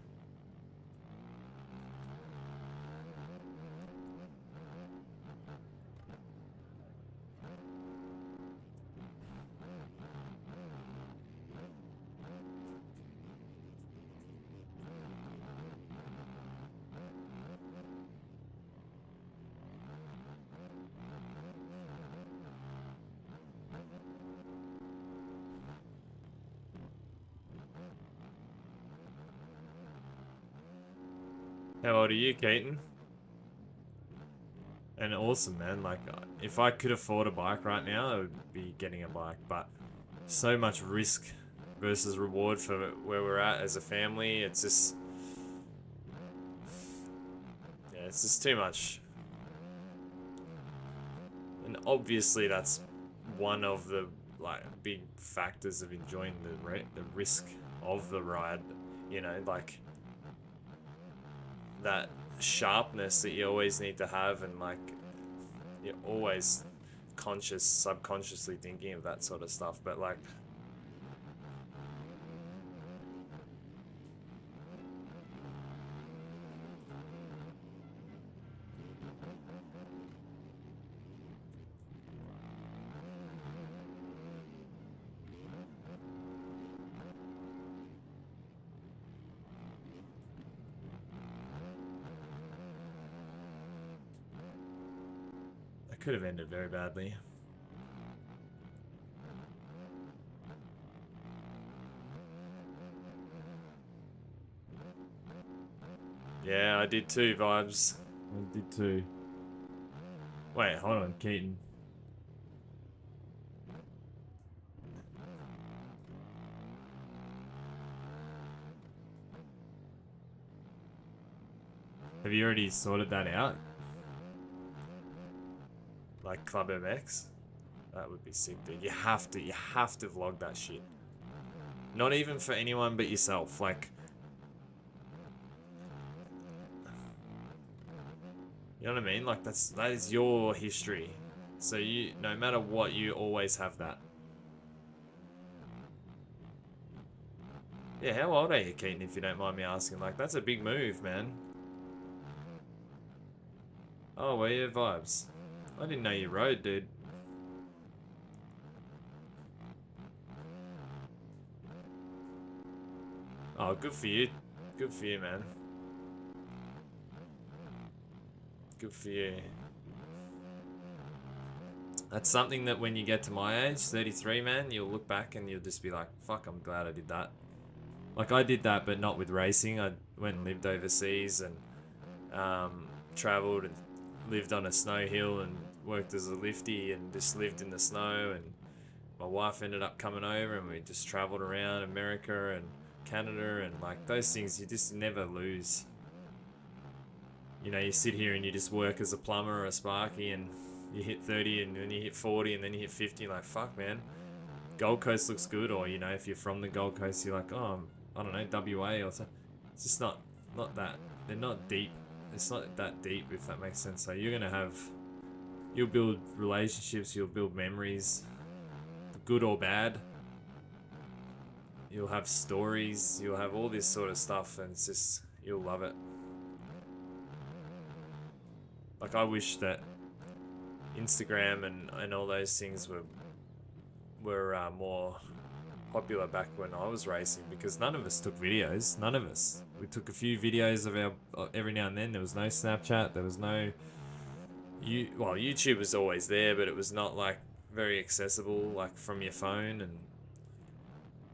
How old are you, Keaton? And awesome, man. Like, if I could afford a bike right now, I would be getting a bike. But so much risk versus reward for where we're at as a family. It's just, yeah, it's just too much. And obviously, that's one of the like big factors of enjoying the risk of the ride. You know, like that sharpness that you always need to have, and like you're always subconsciously thinking of that sort of stuff. But like, that could have ended very badly. Yeah, I did too, Vibes. I did too. Wait, hold on, Keaton. Have you already sorted that out? Like Club MX? That would be sick, dude. You have to vlog that shit. Not even for anyone but yourself. Like, you know what I mean? Like, that is your history. So you, no matter what, you always have that. Yeah, how old are you, Keaton, if you don't mind me asking? Like, that's a big move, man. Oh, well, yeah, Vibes. I didn't know you rode, dude. Oh, good for you. Good for you, man. Good for you. That's something that when you get to my age, 33, man, you'll look back and you'll just be like, fuck, I'm glad I did that. Like, I did that, but not with racing. I went and lived overseas and traveled and lived on a snow hill and worked as a lifty and just lived in the snow. And my wife ended up coming over and we just traveled around America and Canada, and like those things you just never lose. You know, you sit here and you just work as a plumber or a sparky and you hit 30 and then you hit 40 and then you hit 50, like, fuck, man, Gold Coast looks good. Or, you know, if you're from the Gold Coast, you're like, oh, I don't know, WA or something. It's just not that, they're not deep. It's not that deep, if that makes sense. So you're gonna you'll build relationships, you'll build memories, good or bad. You'll have stories, you'll have all this sort of stuff, and it's just, you'll love it. Like, I wish that Instagram and all those things were more popular back when I was racing, because none of us took videos. None of us. We took a few videos of our every now and then. There was no Snapchat. There was no well, YouTube was always there, but it was not like very accessible, like from your phone. And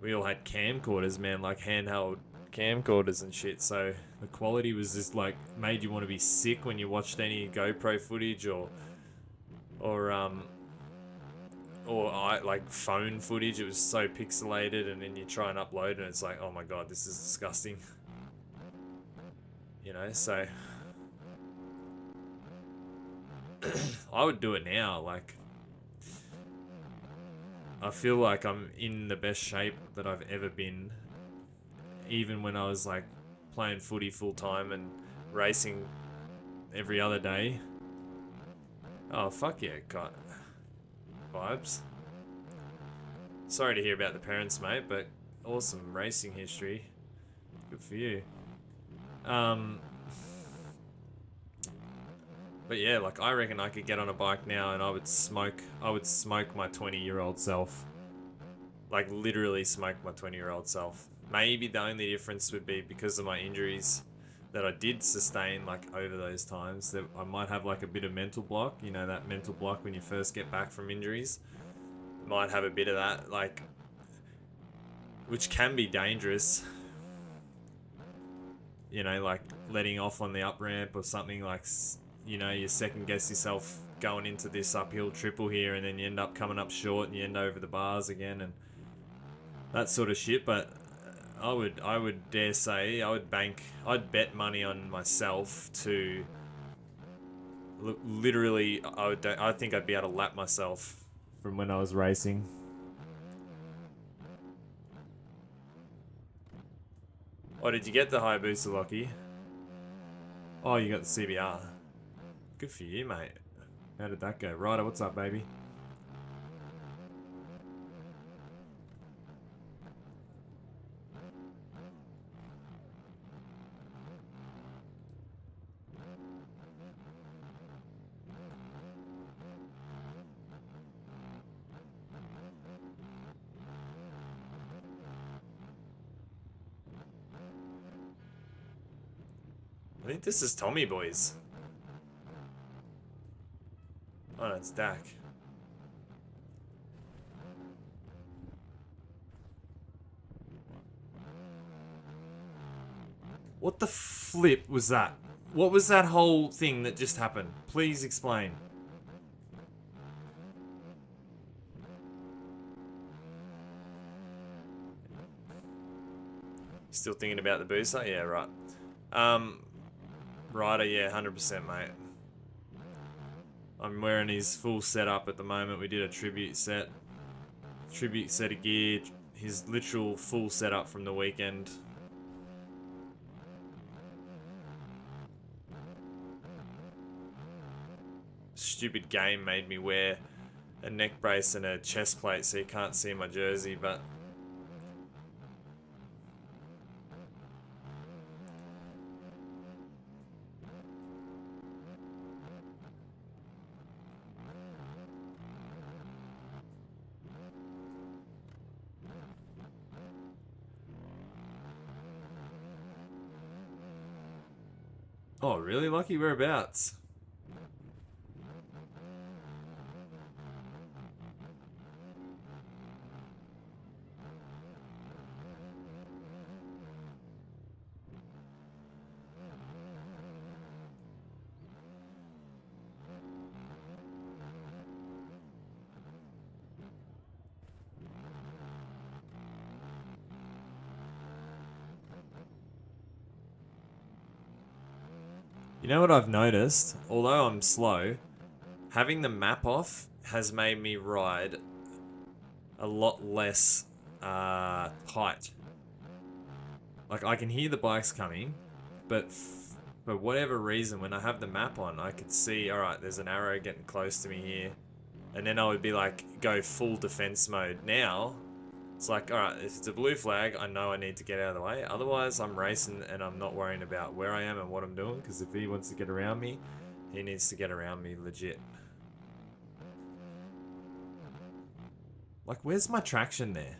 we all had camcorders, man, like handheld camcorders and shit. So the quality was just like made you want to be sick when you watched any GoPro footage or like phone footage. It was so pixelated, and then you try and upload and it's like, oh my god, this is disgusting. You know, so I would do it now. Like, I feel like I'm in the best shape that I've ever been, even when I was like playing footy full time and racing every other day. Oh fuck yeah, God. Vibes. Sorry to hear about the parents, mate, but awesome racing history. Good for you. But yeah, like, I reckon I could get on a bike now and I would smoke my 20-year-old self. Like, literally smoke my 20-year-old self. Maybe the only difference would be because of my injuries that I did sustain, like, over those times, that I might have like a bit of mental block. You know, that mental block when you first get back from injuries. Might have a bit of that, like, which can be dangerous. You know, like letting off on the up ramp or something, like, you know, you second guess yourself going into this uphill triple here, and then you end up coming up short and you end over the bars again and that sort of shit. But I would dare say I'd bet money on myself to literally, I think I'd be able to lap myself from when I was racing. Oh, did you get the Hayabusa, Lockie? Oh, you got the CBR. Good for you, mate. How did that go? Ryder, what's up, baby? I think this is Tommy, boys. Oh, no, it's Dak. What the flip was that? What was that whole thing that just happened? Please explain. Still thinking about the booster? Yeah, right. Ryder, yeah, 100%, mate. I'm wearing his full setup at the moment. We did a tribute set of gear, his literal full setup from the weekend. Stupid game made me wear a neck brace and a chest plate so you can't see my jersey, but oh, really, Lucky? Whereabouts? You know what I've noticed? Although I'm slow, having the map off has made me ride a lot less tight. Like, I can hear the bikes coming, but for whatever reason, when I have the map on, I could see, alright, there's an arrow getting close to me here. And then I would be like, go full defense mode. Now, it's like, alright, if it's a blue flag, I know I need to get out of the way. Otherwise, I'm racing and I'm not worrying about where I am and what I'm doing, because if he wants to get around me, he needs to get around me legit. Like, where's my traction there?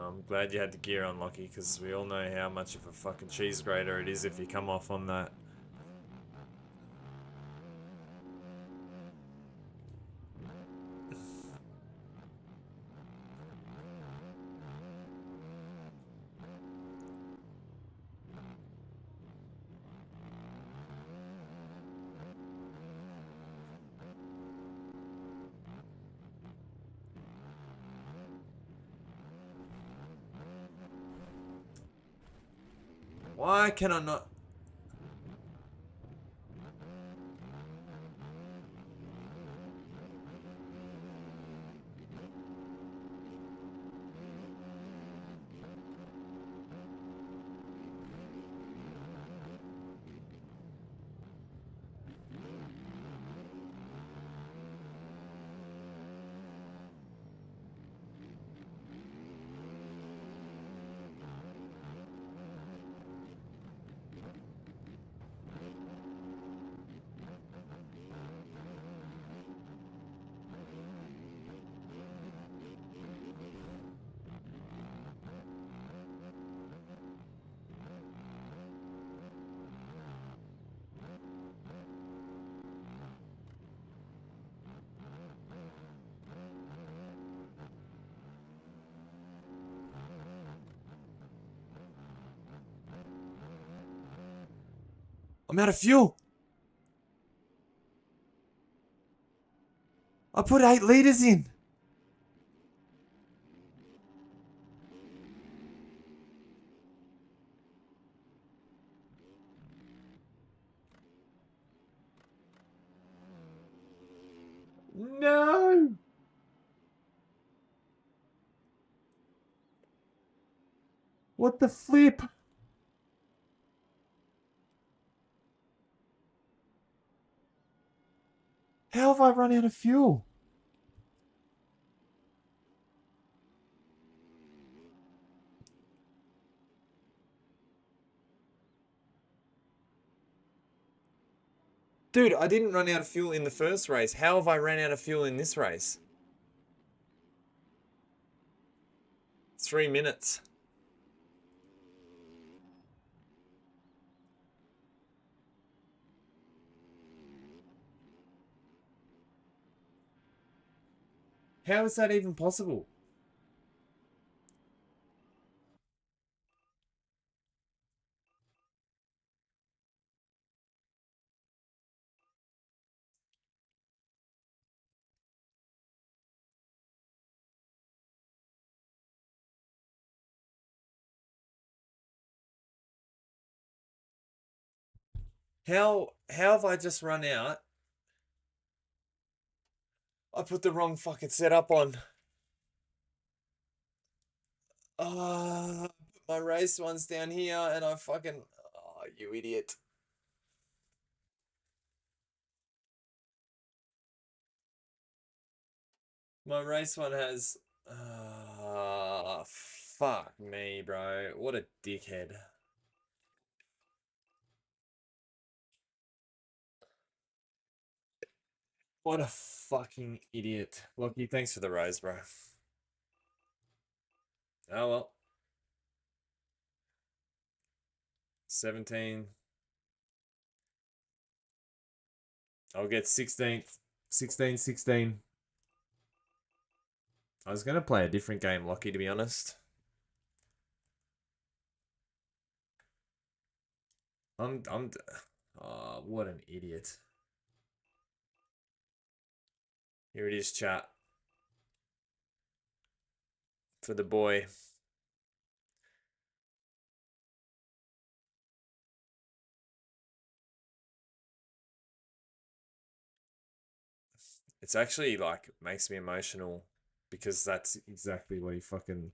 I'm glad you had the gear on, Lockie, because we all know how much of a fucking cheese grater it is if you come off on that. Why can I not? I'm out of fuel. I put 8 liters in. No. What the flip? How have I run out of fuel? Dude, I didn't run out of fuel in the first race. How have I ran out of fuel in this race? 3 minutes. How is that even possible? How have I just run out? I put the wrong fucking setup on. My race one's down here and I fucking... Oh, you idiot. My race one has... fuck me, bro. What a dickhead. What a fucking idiot. Lockie, thanks for the rose, bro. Oh well. 17. I'll get 16th. 16, 16. I was going to play a different game, Lockie, to be honest. Oh, what an idiot. Here it is, chat. For the boy. It's actually like makes me emotional because that's exactly what he fucking...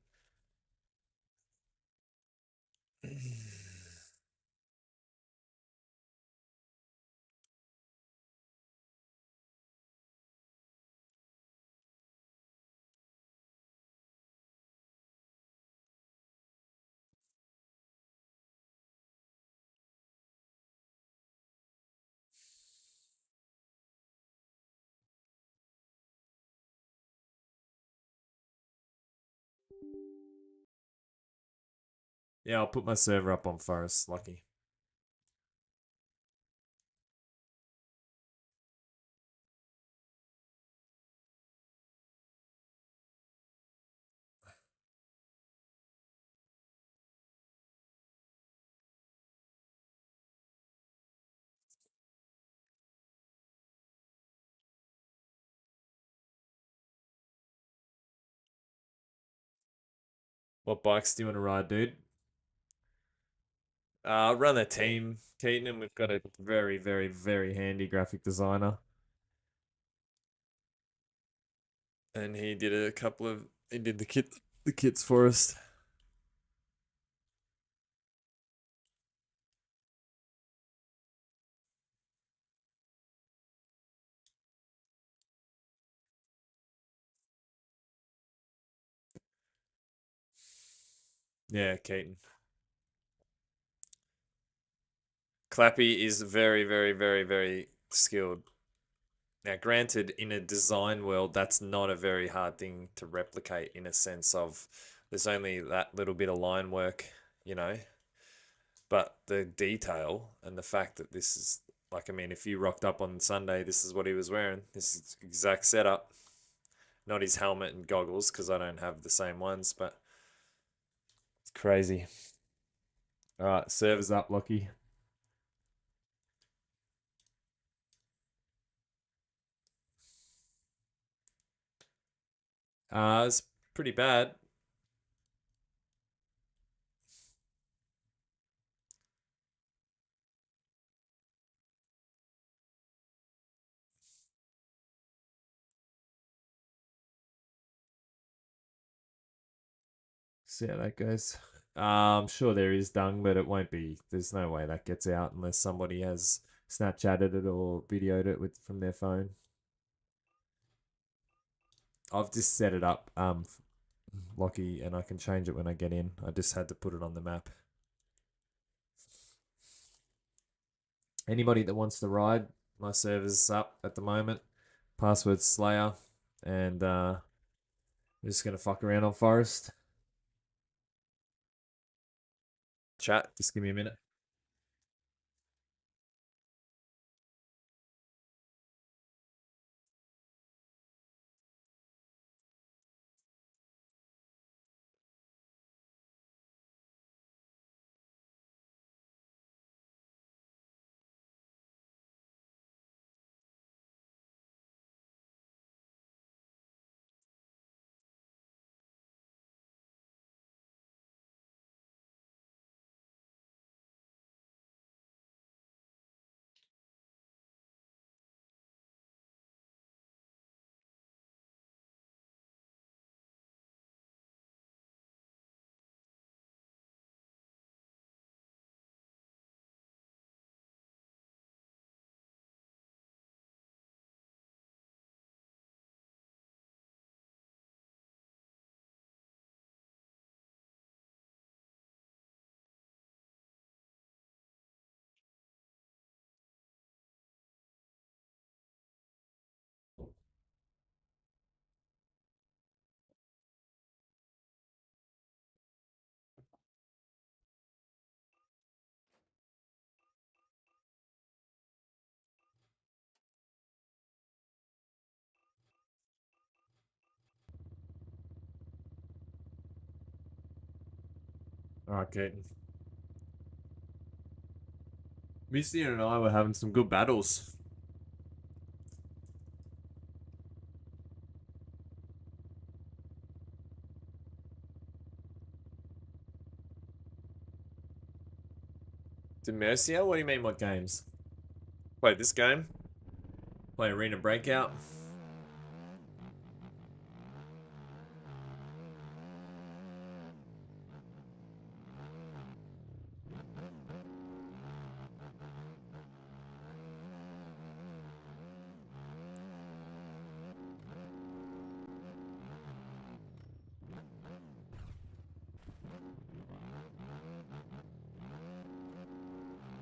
Yeah, I'll put my server up on Forest, Lucky. What bikes do you want to ride, dude? Run the team, Keaton, and we've got a very, very, very handy graphic designer. And he did a couple of... He did the kits for us. Yeah, Keaton. Clappy is very, very, very, very skilled. Now, granted, in a design world, that's not a very hard thing to replicate in a sense of there's only that little bit of line work, you know. But the detail and the fact that this is, like, I mean, if you rocked up on Sunday, this is what he was wearing. This is exact setup. Not his helmet and goggles, because I don't have the same ones, but it's crazy. All right, server's up, Lockie. It's pretty bad. See how that goes. I'm sure there is dung, but it won't be. There's no way that gets out unless somebody has Snapchatted it or videoed it with from their phone. I've just set it up, Lockie, and I can change it when I get in. I just had to put it on the map. Anybody that wants to ride, my server's up at the moment. Password Slayer, and we're just gonna fuck around on Forest. Chat, just give me a minute. Alright, Keaton. Misty and I were having some good battles. Demercia? What do you mean, what games? Play this game? Play Arena Breakout?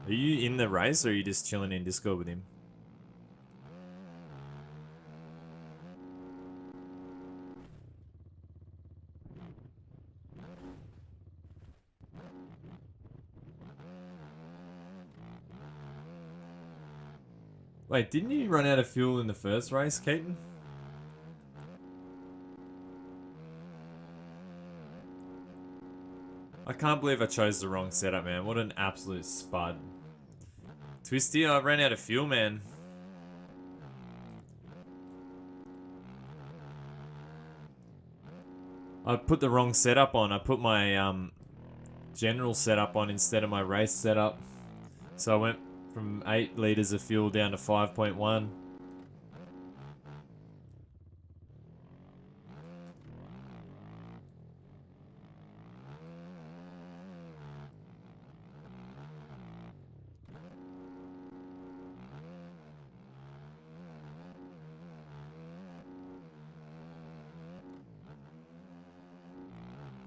Are you in the race or are you just chilling in Discord with him? Wait, didn't you run out of fuel in the first race, Keaton? I can't believe I chose the wrong setup, man. What an absolute spud. Twisty, I ran out of fuel, man. I put the wrong setup on. I put my general setup on instead of my race setup. So I went from 8 liters of fuel down to 5.1.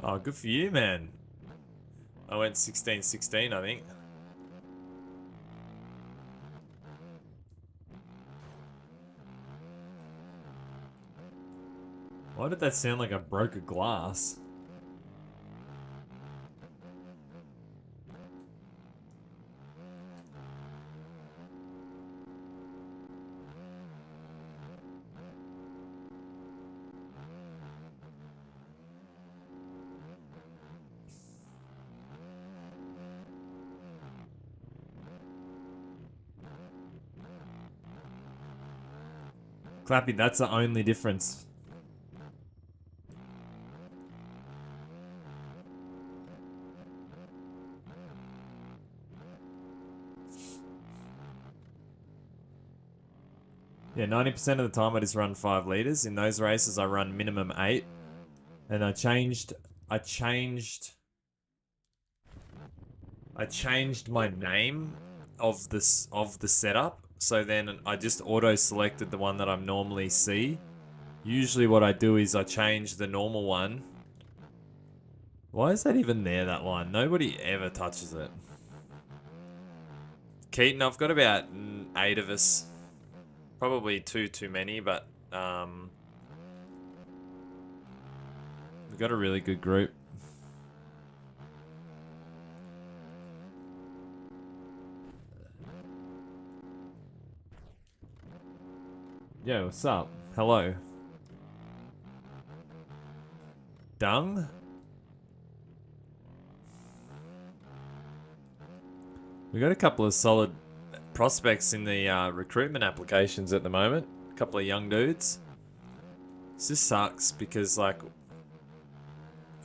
Oh, good for you, man. I went 16-16, I think. Why did that sound like I broke a glass? Clappy, that's the only difference. Yeah, 90% of the time I just run 5 liters. In those races, I run minimum 8. And I changed my name of the setup. So then I just auto selected the one that I normally see. Usually what I do is I change the normal one. Why is that even there, that line? Nobody ever touches it. Keaton, I've got about 8 of us. Probably 2 too many, but we've got a really good group. Yo, what's up? Hello. Dung? We got a couple of solid prospects in the recruitment applications at the moment. A couple of young dudes. This just sucks because, like,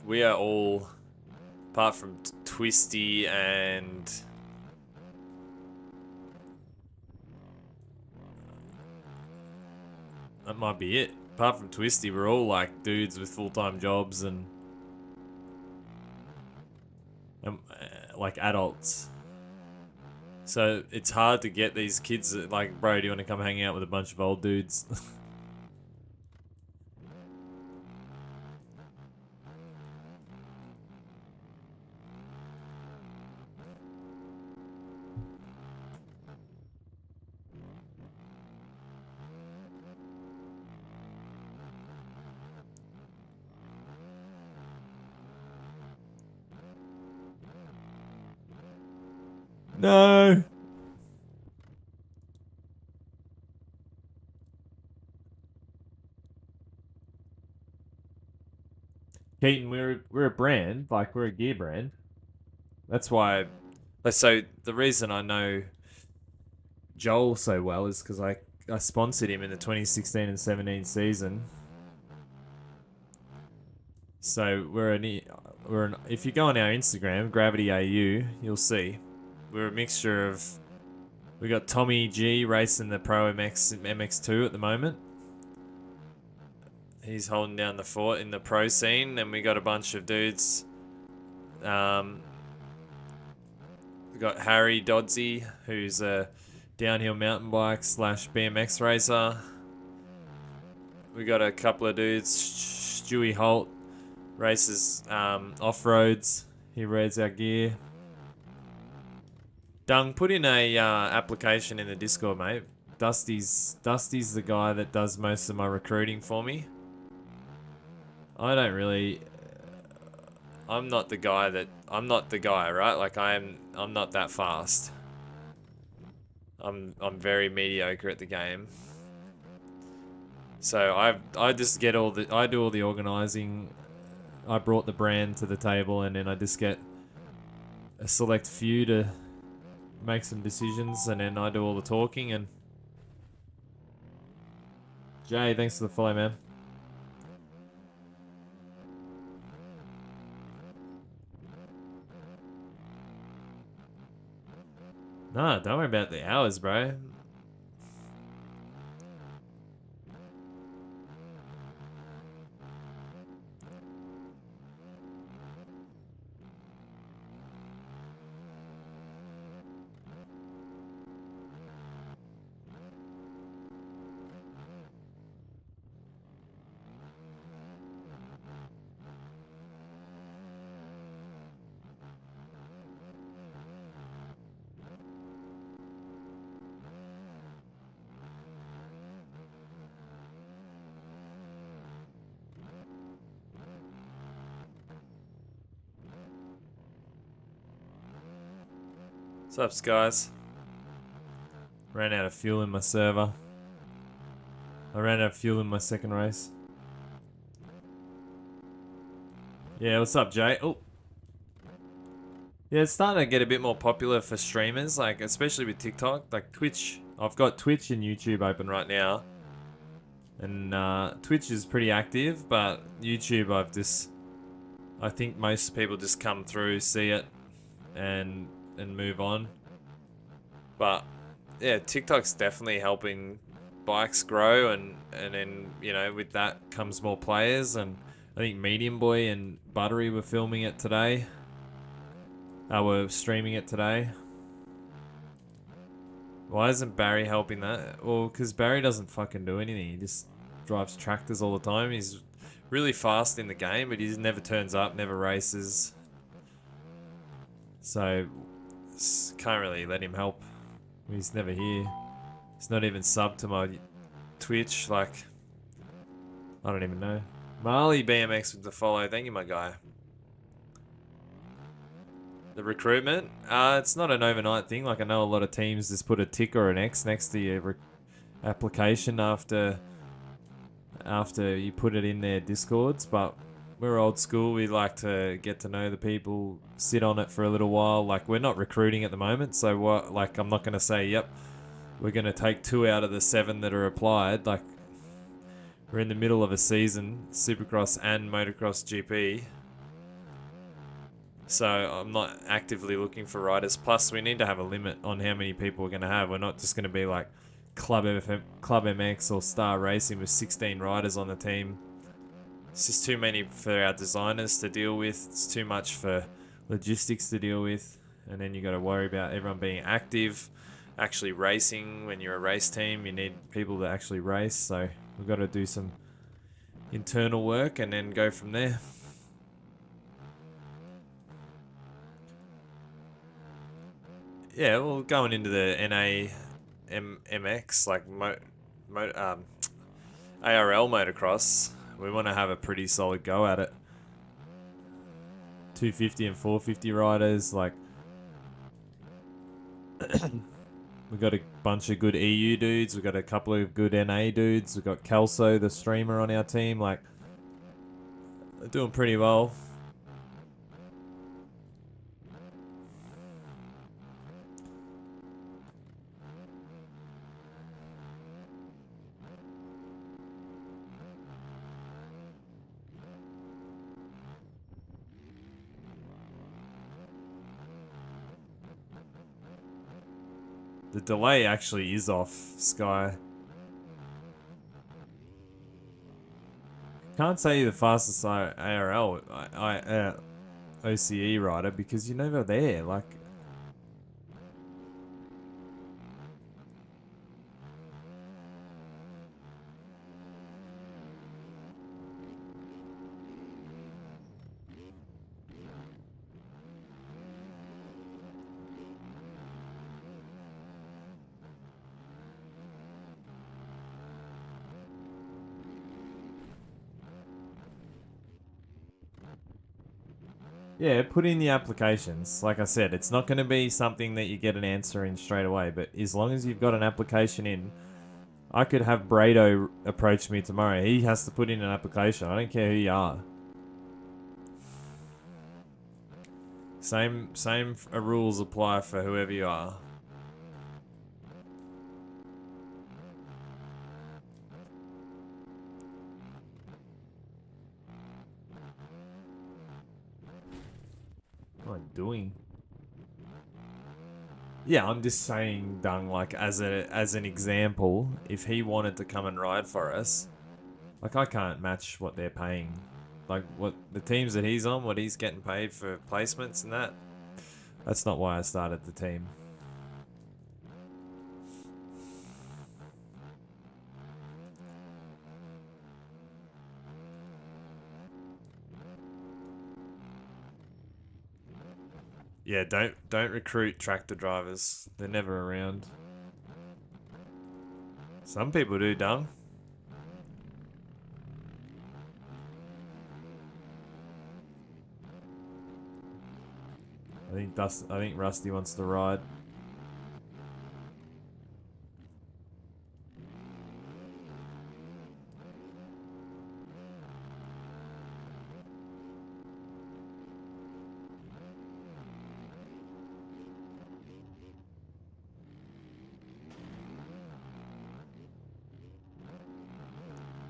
we are all, apart from Twisty and that might be it. Apart from Twisty, we're all like dudes with full-time jobs and like adults. So it's hard to get these kids that, like, bro, do you want to come hang out with a bunch of old dudes? No. Keaton, we're a brand, like we're a gear brand. That's why. So the reason I know Joel so well is because I sponsored him in the 2016 and 17 season. So if you go on our Instagram, Gravity AU, you'll see we're a mixture of. We got Tommy G racing the Pro MX2 at the moment. He's holding down the fort in the pro scene, and we got a bunch of dudes. We got Harry Dodsey, who's a downhill mountain bike / BMX racer. We got a couple of dudes. Stewie Holt races off-roads. He rides our gear. Dung, put in a application in the Discord, mate. Dusty's the guy that does most of my recruiting for me. I don't really. I'm not the guy, right? Like I'm not that fast. I'm very mediocre at the game. So I just get I do all the organizing. I brought the brand to the table, and then I just get a select few to make some decisions, and then I do all the talking. And Jay, thanks for the follow, man. Nah, don't worry about the hours, bro. What's up, guys? Ran out of fuel in my server. I ran out of fuel in my second race. Yeah, what's up, Jay? Oh. Yeah, it's starting to get a bit more popular for streamers, like especially with TikTok, like Twitch. I've got Twitch and YouTube open right now. And Twitch is pretty active, but YouTube I think most people just come through, see it, and move on. But yeah, TikTok's definitely helping bikes grow, and then with that comes more players. And I think Medium Boy and Buttery were filming it today. Were streaming it today. Why isn't Barry helping that? Well, because Barry doesn't fucking do anything. He just drives tractors all the time. He's really fast in the game, but he just never turns up, never races. So can't really let him help. He's never here. He's not even subbed to my Twitch. Like, I don't even know. Marley BMX with the follow. Thank you, my guy. The recruitment? It's not an overnight thing. Like, I know a lot of teams just put a tick or an X next to your application after you put it in their Discords, but we're old school. We like to get to know the people, sit on it for a little while. Like, we're not recruiting at the moment, so what? Like, I'm not going to say, yep, we're going to take 2 out of the 7 that are applied. Like, we're in the middle of a season, Supercross and Motocross GP. So I'm not actively looking for riders. Plus, we need to have a limit on how many people we're going to have. We're not just going to be like Club MX or Star Racing with 16 riders on the team. It's just too many for our designers to deal with. It's too much for logistics to deal with. And then you got to worry about everyone being active, actually racing. When you're a race team, you need people to actually race. So we've got to do some internal work and then go from there. Yeah, well, going into the MX, like ARL motocross, we want to have a pretty solid go at it. 250 and 450 riders, like we've got a bunch of good EU dudes, we've got a couple of good NA dudes, we've got Kelso, the streamer, on our team. Like, they're doing pretty well. The delay actually is off, Sky. Can't say you're the fastest ARL OCE rider because you're never there. Like, yeah, put in the applications. Like I said, it's not going to be something that you get an answer in straight away, but as long as you've got an application in, I could have Brado approach me tomorrow. He has to put in an application. I don't care who you are. Same rules apply for whoever you are. What am I doing? Yeah, I'm just saying, Dung, like, as an example, if he wanted to come and ride for us, like, I can't match what they're paying. Like, what the teams that he's on, what he's getting paid for placements and that. That's not why I started the team. Yeah, don't recruit tractor drivers. They're never around. Some people do, Dung. I think Rusty wants to ride.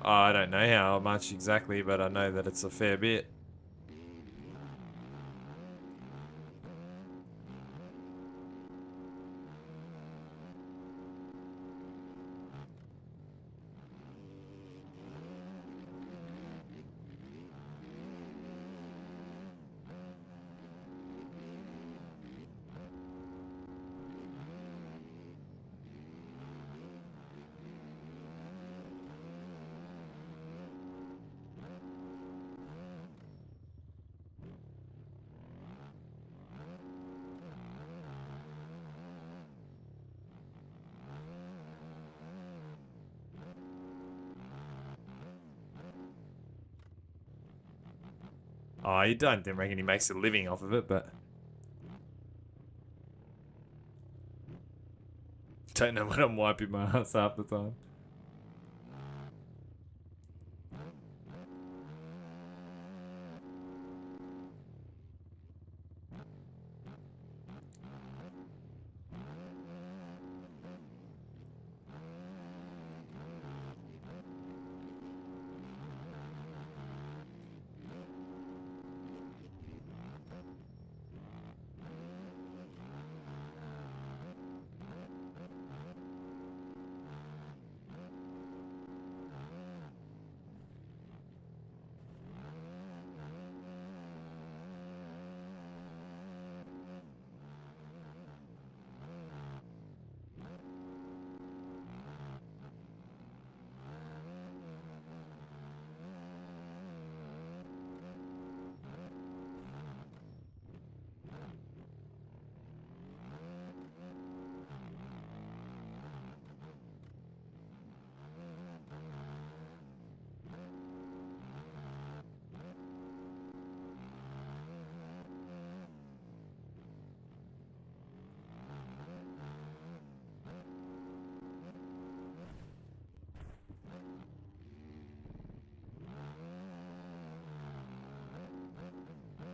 Oh, I don't know how much exactly, but I know that it's a fair bit. Oh, you don't reckon he makes a living off of it, but don't know when I'm wiping my ass half the time.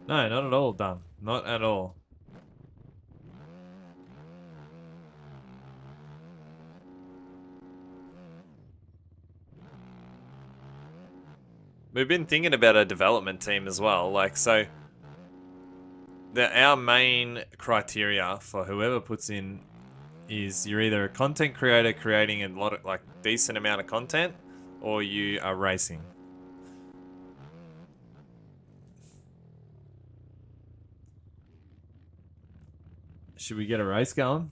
No, not at all, done. Not at all. We've been thinking about a development team as well. Like, so our main criteria for whoever puts in is you're either a content creator creating a lot of, like, decent amount of content, or you are racing. Should we get a race going?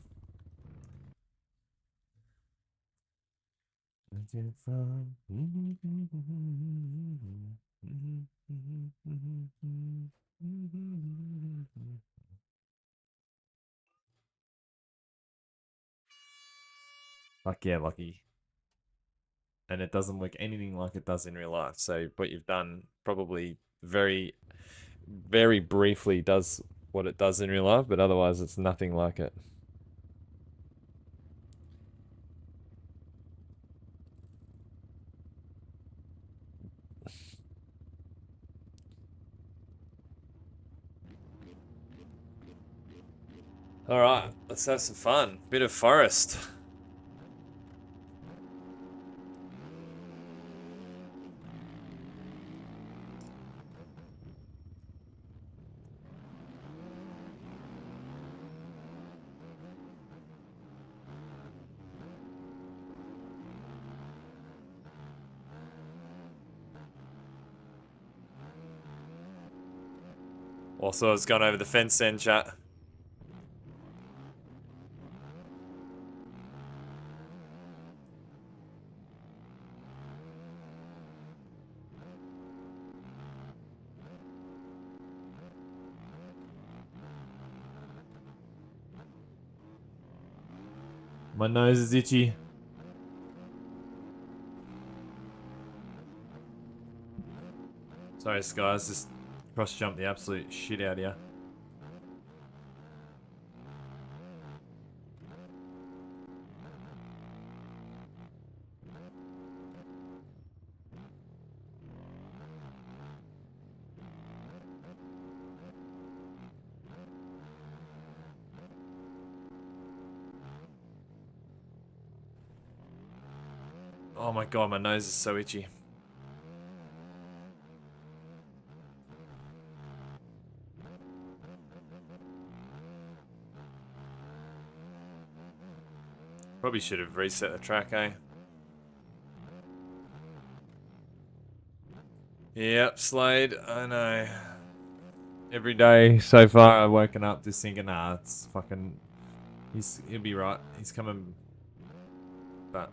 Fuck yeah, Lucky. And it doesn't look anything like it does in real life. So what you've done probably very, very briefly does what it does in real life, but otherwise it's nothing like it. Alright, let's have some fun. Bit of forest. Also, it's gone over the fence then, chat. My nose is itchy. Sorry, guys, just cross jumped the absolute shit out of you. Oh my god, my nose is so itchy. Probably should have reset the track, eh? Yep, Slade, I know. Every day so far I've woken up just thinking, nah, it's fucking... He'll be right. He's coming... But...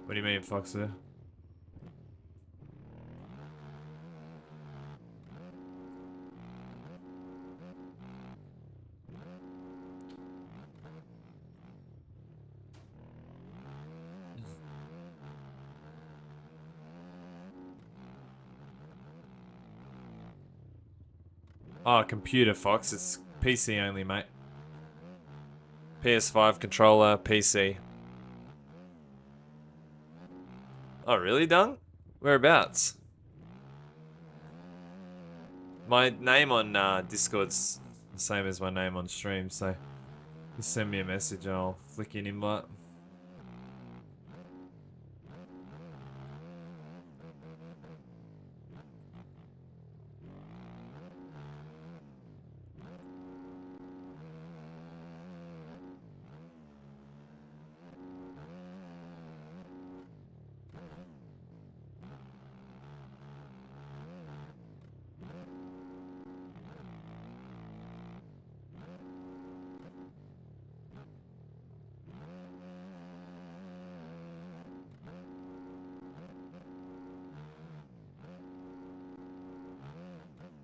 What do you mean, Foxer? Oh, computer, Fox. It's PC only, mate. PS5 controller, PC. Oh, really, Dung? Whereabouts? My name on Discord's the same as my name on stream, so just send me a message and I'll flick you an invite.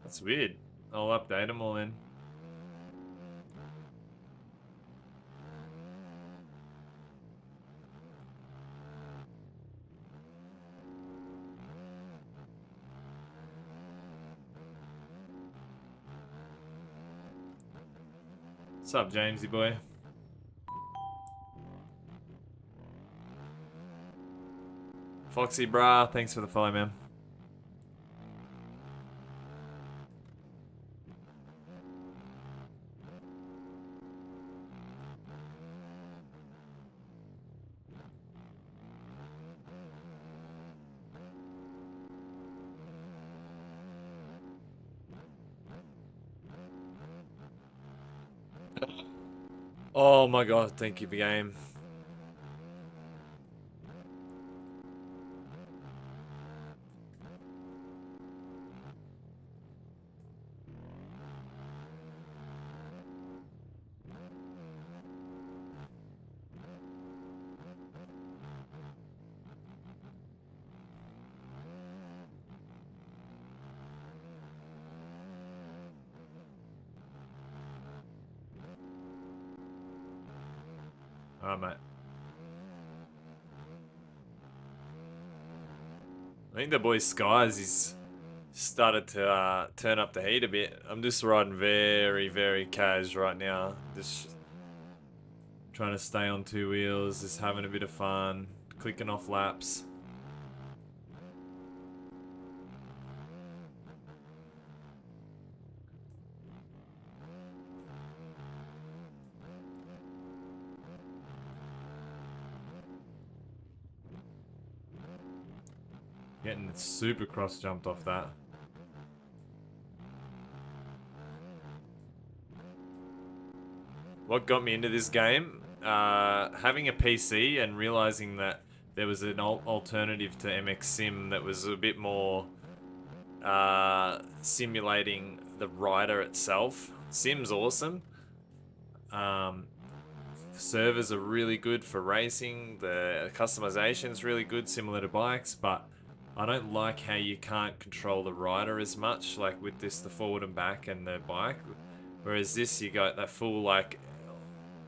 That's weird. I'll update them all then. What's up, Jamesy boy? Foxy brah, thanks for the follow, man. Oh my god, thank you for game. Alright, mate. I think the boy Skies is started to turn up the heat a bit. I'm just riding very, very cas right now. Just trying to stay on two wheels, just having a bit of fun, clicking off laps. Getting super cross jumped off that. What got me into this game? Having a PC and realizing that there was an alternative to MX Sim that was a bit more simulating the rider itself. Sim's awesome. Servers are really good for racing. The customization's really good, similar to bikes, but I don't like how you can't control the rider as much, like with this, the forward and back and the bike. Whereas this, you got that full, like,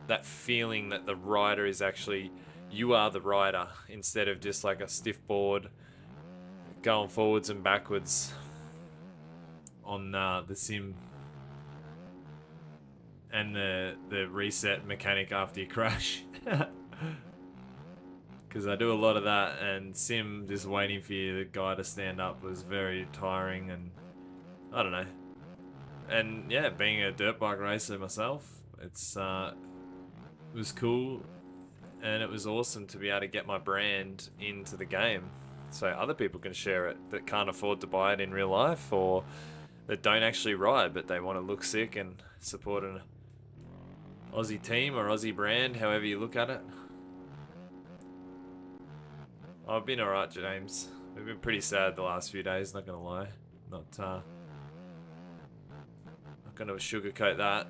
that feeling that the rider is actually, you are the rider, instead of just like a stiff board going forwards and backwards on the sim. And the reset mechanic after you crash. Because I do a lot of that, and sim just waiting for you, the guy to stand up, was very tiring, and I don't know. And yeah, being a dirt bike racer myself, it was cool, and it was awesome to be able to get my brand into the game, so other people can share it that can't afford to buy it in real life, or that don't actually ride, but they want to look sick and support an Aussie team or Aussie brand, however you look at it. I've been alright, James. We've been pretty sad the last few days, not gonna lie. Not gonna sugarcoat that.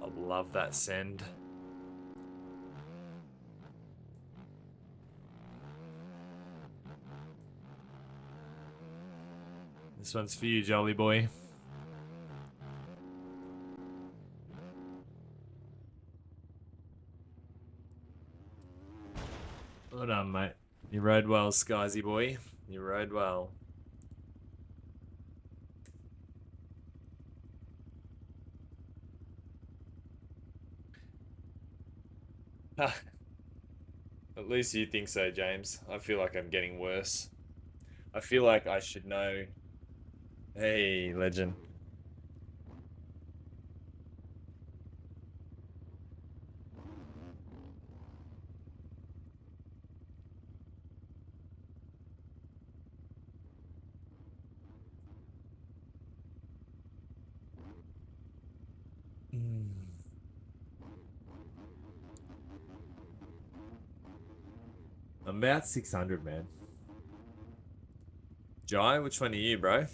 I love that send. This one's for you, Jolly Boy. Well done, mate. You rode well, Skiesy boy. You rode well. At least you think so, James. I feel like I'm getting worse. I feel like I should know. Hey, legend. I'm about 600, man. Jai, which one are you, bro?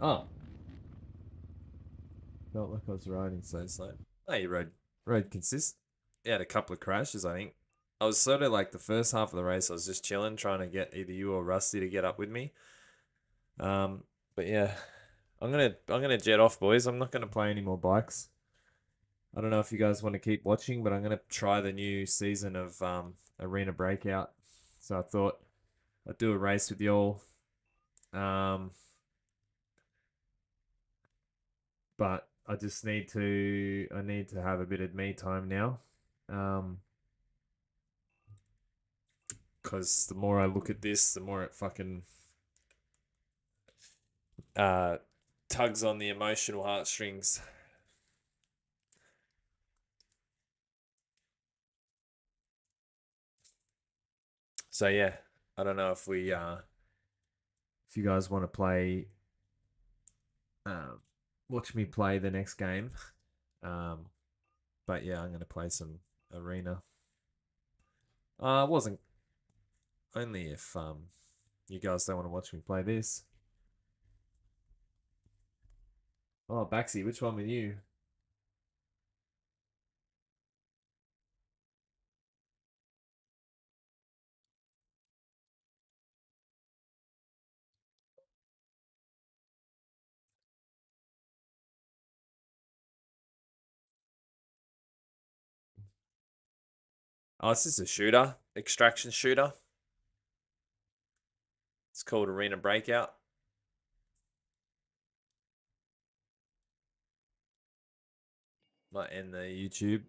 Oh. Felt like I was riding so slow. Oh, you rode consistent. You had a couple of crashes, I think. I was sort of like the first half of the race, I was just chilling, trying to get either you or Rusty to get up with me. But yeah, I'm gonna jet off, boys. I'm not gonna play any more bikes. I don't know if you guys want to keep watching, but I'm gonna try the new season of Arena Breakout. So I thought I'd do a race with y'all. But I just need to have a bit of me time now. Because the more I look at this, the more it fucking tugs on the emotional heartstrings. So yeah, I don't know if we if you guys want to play watch me play the next game. But yeah, I'm gonna play some Arena. Wasn't only if you guys don't want to watch me play this. Oh, Baxi, which one were you? Oh, this is a shooter, extraction shooter. It's called Arena Breakout. Might end the YouTube.